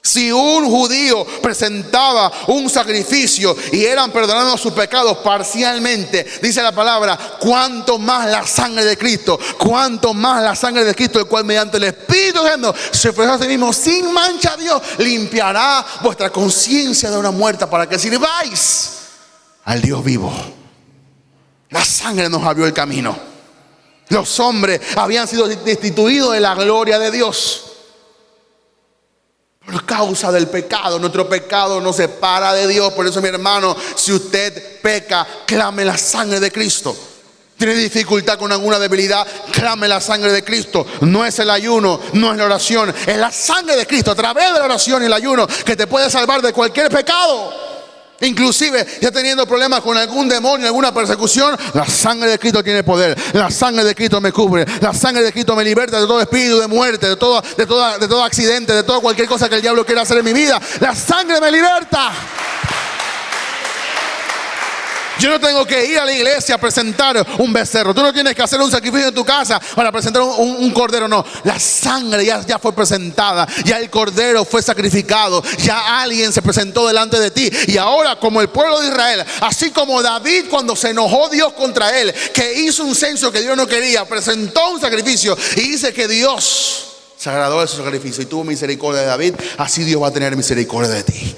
Si un judío presentaba un sacrificio y eran perdonados sus pecados parcialmente, dice la palabra, cuánto más la sangre de Cristo, cuánto más la sangre de Cristo, el cual mediante el Espíritu Santo se ofreció a sí mismo sin mancha a Dios, limpiará vuestra conciencia de una muerta para que sirváis al Dios vivo. La sangre nos abrió el camino. Los hombres habían sido destituidos de la gloria de Dios por causa del pecado. Nuestro pecado nos separa de Dios. Por eso, mi hermano, si usted peca, clame la sangre de Cristo. Tiene dificultad con alguna debilidad, clame la sangre de Cristo. No es el ayuno, no es la oración, es la sangre de Cristo a través de la oración y el ayuno que te puede salvar de cualquier pecado. Inclusive ya teniendo problemas con algún demonio, alguna persecución, la sangre de Cristo tiene poder. La sangre de Cristo me cubre. La sangre de Cristo me liberta de todo espíritu de muerte, de todo accidente, de toda cualquier cosa que el diablo quiera hacer en mi vida. La sangre me liberta. Yo no tengo que ir a la iglesia a presentar un becerro. Tú no tienes que hacer un sacrificio en tu casa para presentar un cordero. No, la sangre ya fue presentada. Ya el cordero fue sacrificado. Ya alguien se presentó delante de ti. Y ahora, como el pueblo de Israel, así como David cuando se enojó Dios contra él, que hizo un censo que Dios no quería, presentó un sacrificio y dice que Dios se agradó de su sacrificio y tuvo misericordia de David. Así Dios va a tener misericordia de ti.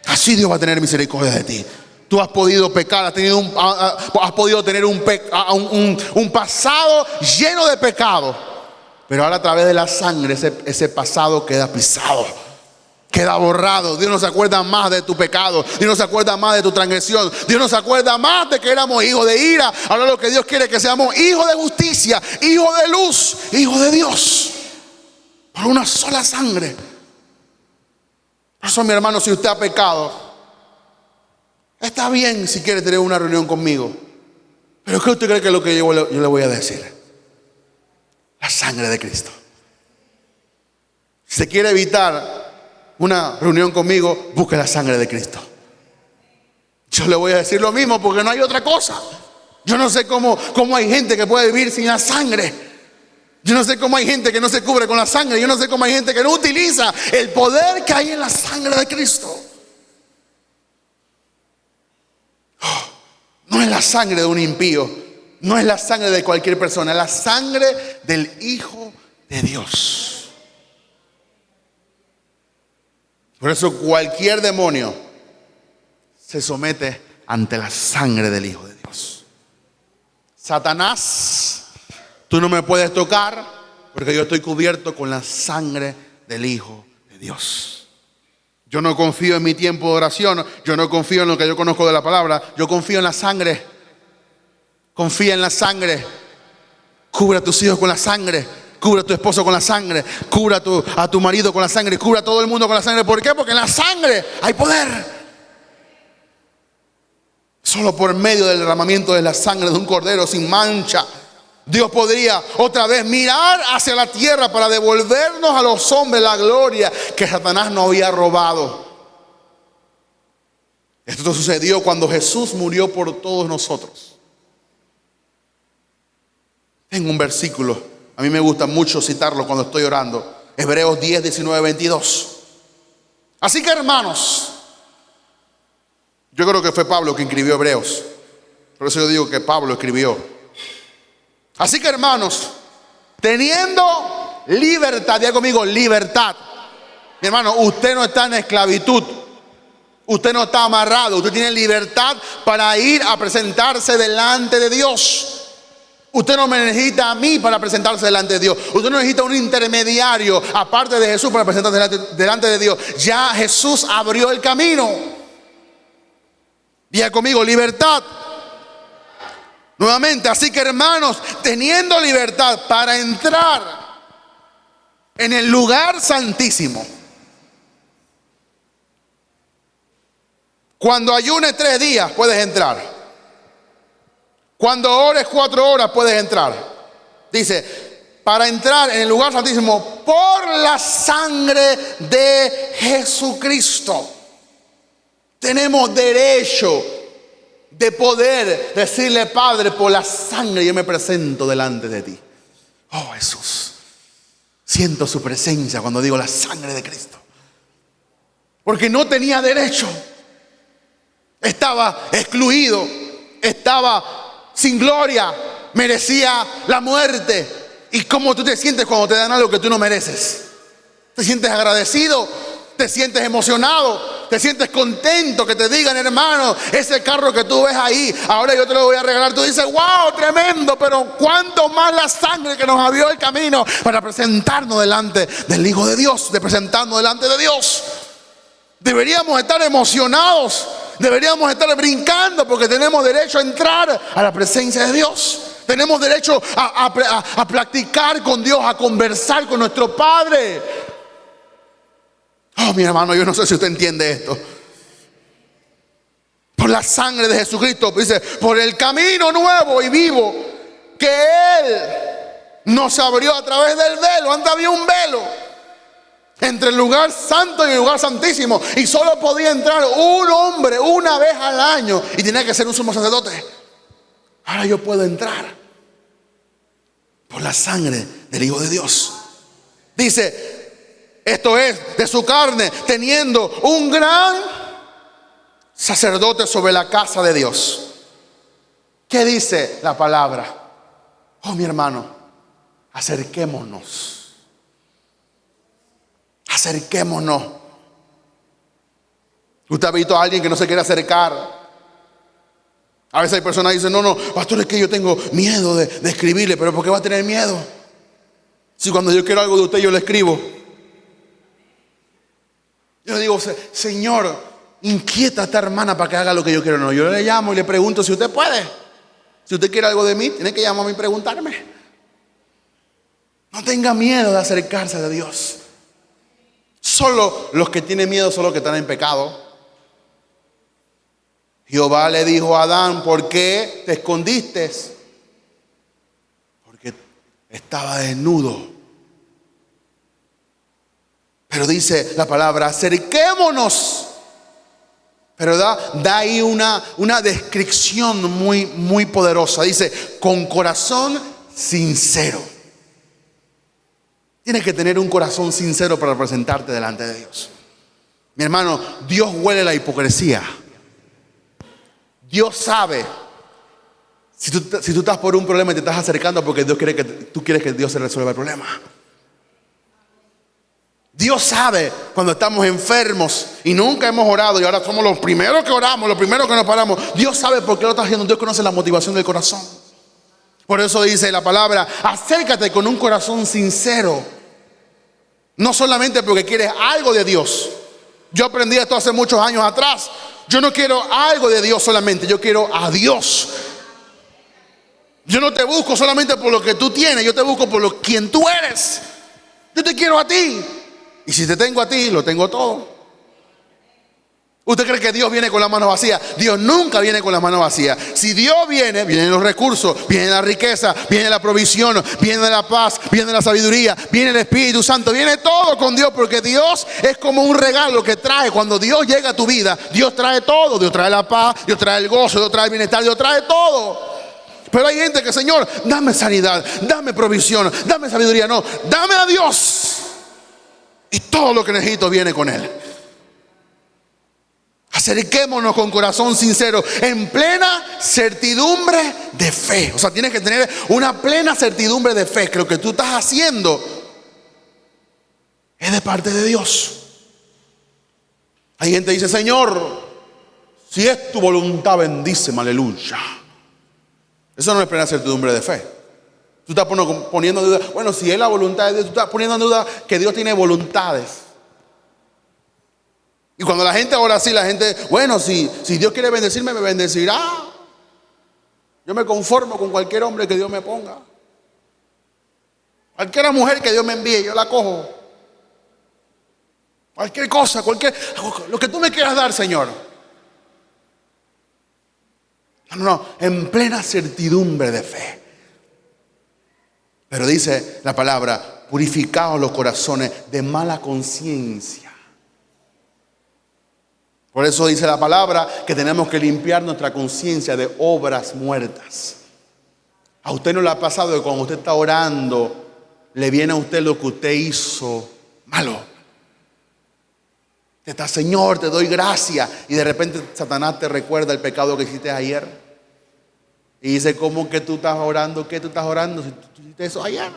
Así Dios va a tener misericordia de ti. Tú has podido pecar, has podido tener un pasado lleno de pecado. Pero ahora a través de la sangre ese pasado queda pisado, queda borrado. Dios no se acuerda más de tu pecado. Dios no se acuerda más de tu transgresión. Dios no se acuerda más de que éramos hijos de ira. Ahora lo que Dios quiere es que seamos hijos de justicia, hijos de luz, hijos de Dios. Por una sola sangre. Por eso, mi hermano, si usted ha pecado, está bien si quiere tener una reunión conmigo. Pero ¿qué usted cree que es lo que yo le voy a decir? La sangre de Cristo. Si se quiere evitar una reunión conmigo, busque la sangre de Cristo. Yo le voy a decir lo mismo porque no hay otra cosa. Yo no sé cómo hay gente que puede vivir sin la sangre. Yo no sé cómo hay gente que no se cubre con la sangre. Yo no sé cómo hay gente que no utiliza el poder que hay en la sangre de Cristo. No es la sangre de un impío, no es la sangre de cualquier persona, es la sangre del Hijo de Dios. Por eso cualquier demonio se somete ante la sangre del Hijo de Dios. Satanás, tú no me puedes tocar porque yo estoy cubierto con la sangre del Hijo de Dios. Yo no confío en mi tiempo de oración, yo no confío en lo que yo conozco de la palabra, yo confío en la sangre. Confía en la sangre. Cubre a tus hijos con la sangre. Cubre a tu esposo con la sangre. Cubre a tu marido con la sangre. Cubre a todo el mundo con la sangre. ¿Por qué? Porque en la sangre hay poder. Solo por medio del derramamiento de la sangre de un cordero sin mancha, Dios podría otra vez mirar hacia la tierra para devolvernos a los hombres la gloria que Satanás nos había robado. Esto sucedió cuando Jesús murió por todos nosotros. Tengo un versículo, a mí me gusta mucho citarlo cuando estoy orando. Hebreos 10, 19, 22. Así que, hermanos, yo creo que fue Pablo que escribió Hebreos. Por eso yo digo que Pablo escribió. Así que, hermanos, teniendo libertad, diga conmigo, libertad. Mi hermano, usted no está en esclavitud. Usted no está amarrado. Usted tiene libertad para ir a presentarse delante de Dios. Usted no me necesita a mí para presentarse delante de Dios. Usted no necesita un intermediario aparte de Jesús para presentarse delante de Dios. Ya Jesús abrió el camino. Diga conmigo, libertad. Nuevamente, así que, hermanos, teniendo libertad para entrar en el lugar santísimo. Cuando ayunes 3 días puedes entrar. Cuando ores 4 horas puedes entrar. Dice, para entrar en el lugar santísimo por la sangre de Jesucristo. Tenemos derecho de poder decirle, Padre, por la sangre yo me presento delante de ti. Oh, Jesús, siento su presencia cuando digo la sangre de Cristo. Porque no tenía derecho. Estaba excluido. Estaba sin gloria, merecía la muerte. ¿Y cómo tú te sientes cuando te dan algo que tú no mereces? ¿Te sientes agradecido? ¿Te sientes emocionado? ¿Te sientes contento que te digan, hermano, ese carro que tú ves ahí, ahora yo te lo voy a regalar? Tú dices, wow, tremendo, pero cuánto más la sangre que nos abrió el camino para presentarnos delante del Hijo de Dios, de presentarnos delante de Dios. Deberíamos estar emocionados. Deberíamos estar brincando porque tenemos derecho a entrar a la presencia de Dios. Tenemos derecho a practicar con Dios, a conversar con nuestro Padre. Oh, mi hermano, yo no sé si usted entiende esto. Por la sangre de Jesucristo, dice, por el camino nuevo y vivo que Él nos abrió a través del velo. Antes había un velo entre el lugar santo y el lugar santísimo, y solo podía entrar un hombre una vez al año y tenía que ser un sumo sacerdote. Ahora yo puedo entrar por la sangre del Hijo de Dios. Dice, esto es de su carne, teniendo un gran sacerdote sobre la casa de Dios. ¿Qué dice la palabra? Oh, mi hermano, acerquémonos. Acerquémonos. Usted ha visto a alguien que no se quiere acercar. A veces hay personas que dicen, no, pastor, es que yo tengo miedo de escribirle. Pero ¿por qué va a tener miedo? Si cuando yo quiero algo de usted yo le escribo. Yo le digo, Señor, inquieta a esta hermana para que haga lo que yo quiero. No, yo le llamo y le pregunto si usted puede. Si usted quiere algo de mí, tiene que llamarme y preguntarme. No tenga miedo de acercarse a Dios. Solo los que tienen miedo son los que están en pecado. Jehová le dijo a Adán, ¿por qué te escondiste? Porque estaba desnudo. Pero dice la palabra, acerquémonos. Pero da ahí una descripción muy poderosa. Dice, con corazón sincero. Tienes que tener un corazón sincero para presentarte delante de Dios. Mi hermano, Dios huele la hipocresía. Dios sabe. Si tú estás por un problema y te estás acercando porque tú quieres que Dios se resuelva el problema. Dios sabe cuando estamos enfermos y nunca hemos orado y ahora somos los primeros que oramos, los primeros que nos paramos. Dios sabe por qué lo está haciendo. Dios conoce la motivación del corazón. Por eso dice la palabra, acércate con un corazón sincero. No solamente porque quieres algo de Dios. Yo aprendí esto hace muchos años atrás. Yo no quiero algo de Dios solamente, yo quiero a Dios. Yo no te busco solamente por lo que tú tienes, yo te busco por quien tú eres. Yo te quiero a ti. Y si te tengo a ti, lo tengo todo. ¿Usted cree que Dios viene con las manos vacías? Dios nunca viene con las manos vacías. Si Dios viene, vienen los recursos, viene la riqueza, viene la provisión, viene la paz, viene la sabiduría, viene el Espíritu Santo, viene todo con Dios, porque Dios es como un regalo que trae. Cuando Dios llega a tu vida, Dios trae todo. Dios trae la paz, Dios trae el gozo, Dios trae el bienestar, Dios trae todo. Pero hay gente que, Señor, dame sanidad, dame provisión, dame sabiduría. No, dame a Dios. Y todo lo que necesito viene con Él. Acerquémonos con corazón sincero, en plena certidumbre de fe. O sea, tienes que tener una plena certidumbre de fe, que lo que tú estás haciendo es de parte de Dios. Hay gente que dice, Señor, si es tu voluntad, bendíceme, aleluya. Eso no es plena certidumbre de fe. Tú estás poniendo en duda, bueno, si es la voluntad de Dios, tú estás poniendo en duda que Dios tiene voluntades. Y cuando la gente ora así, la gente, bueno, si Dios quiere bendecirme, me bendecirá. Yo me conformo con cualquier hombre que Dios me ponga. Cualquier mujer que Dios me envíe, yo la cojo. Cualquier cosa, lo que tú me quieras dar, Señor. No, en plena certidumbre de fe. Pero dice la palabra, purificaos los corazones de mala conciencia. Por eso dice la palabra que tenemos que limpiar nuestra conciencia de obras muertas. ¿A usted no le ha pasado que cuando usted está orando, le viene a usted lo que usted hizo malo? Te está, Señor, te doy gracias. Y de repente Satanás te recuerda el pecado que hiciste ayer. Y dice, ¿cómo que tú estás orando? ¿Qué tú estás orando si tú hiciste eso ayer?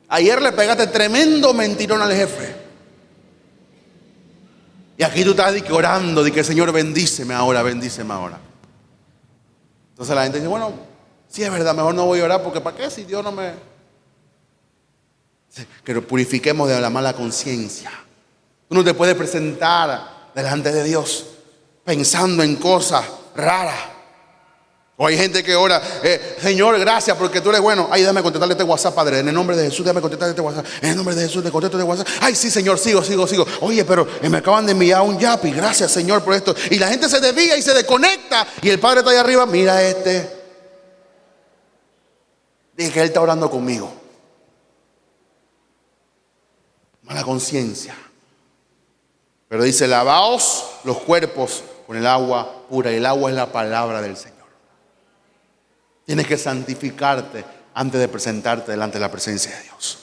Ayer le pegaste tremendo mentirón al jefe. Y aquí tú estás orando, de que Señor, bendíceme ahora, bendíceme ahora. Entonces la gente dice, bueno, sí es verdad, mejor no voy a orar, porque ¿para qué si Dios no me...? Que nos purifiquemos de la mala conciencia. Tú no te puedes presentar delante de Dios pensando en cosas raras. O hay gente que ora, Señor, gracias porque tú eres bueno. Ay, déjame contestarle este WhatsApp, Padre. En el nombre de Jesús, déjame contestarle este WhatsApp. En el nombre de Jesús, te contesto este WhatsApp. Ay, sí, Señor, sigo. Oye, pero me acaban de enviar un yapi. Gracias, Señor, por esto. Y la gente se desvía y se desconecta. Y el Padre está ahí arriba. Mira Dije que Él está orando conmigo. Mala conciencia. Pero dice, lavaos los cuerpos con el agua pura. Y el agua es la palabra del Señor. Tienes que santificarte antes de presentarte delante de la presencia de Dios.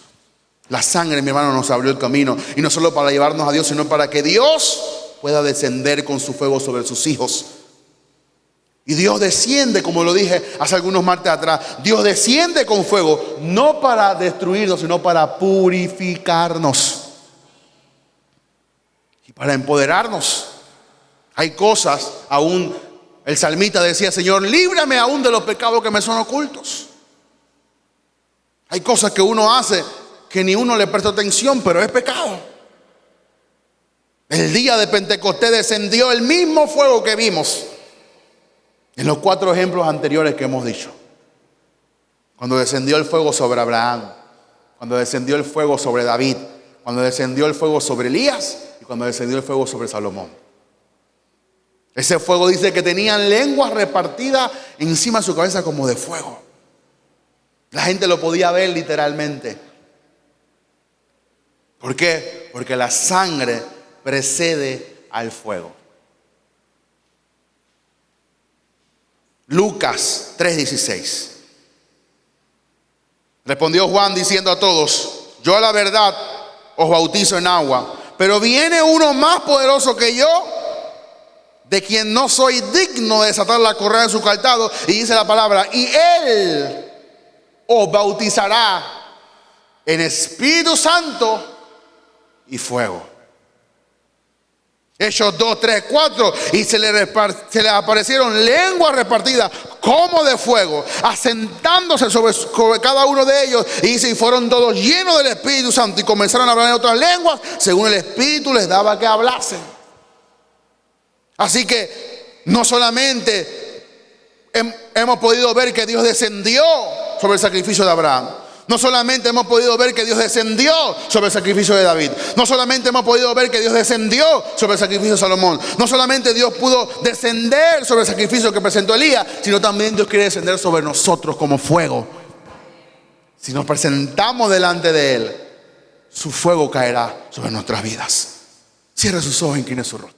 La sangre, mi hermano, nos abrió el camino. Y no solo para llevarnos a Dios, sino para que Dios pueda descender con su fuego sobre sus hijos. Y Dios desciende, como lo dije hace algunos martes atrás. Dios desciende con fuego, no para destruirnos, sino para purificarnos. Y para empoderarnos. Hay cosas aún. El salmista decía, Señor, líbrame aún de los pecados que me son ocultos. Hay cosas que uno hace que ni uno le presta atención, pero es pecado. El día de Pentecostés descendió el mismo fuego que vimos en los 4 ejemplos anteriores que hemos dicho. Cuando descendió el fuego sobre Abraham, cuando descendió el fuego sobre David, cuando descendió el fuego sobre Elías y cuando descendió el fuego sobre Salomón. Ese fuego dice que tenían lenguas repartidas encima de su cabeza como de fuego. La gente lo podía ver literalmente. ¿Por qué? Porque la sangre precede al fuego. Lucas 3:16. Respondió Juan diciendo a todos, yo a la verdad os bautizo en agua, pero viene uno más poderoso que yo, de quien no soy digno de desatar la correa de su calzado. Y dice la palabra, y Él os bautizará en Espíritu Santo y fuego. Hechos 2, 3, 4. Y se le aparecieron lenguas repartidas como de fuego, asentándose sobre cada uno de ellos. Y dice, y fueron todos llenos del Espíritu Santo y comenzaron a hablar en otras lenguas según el Espíritu les daba que hablasen. Así que no solamente hemos podido ver que Dios descendió sobre el sacrificio de Abraham. No solamente hemos podido ver que Dios descendió sobre el sacrificio de David. No solamente hemos podido ver que Dios descendió sobre el sacrificio de Salomón. No solamente Dios pudo descender sobre el sacrificio que presentó Elías, sino también Dios quiere descender sobre nosotros como fuego. Si nos presentamos delante de Él, su fuego caerá sobre nuestras vidas. Cierre sus ojos, incline su rostro.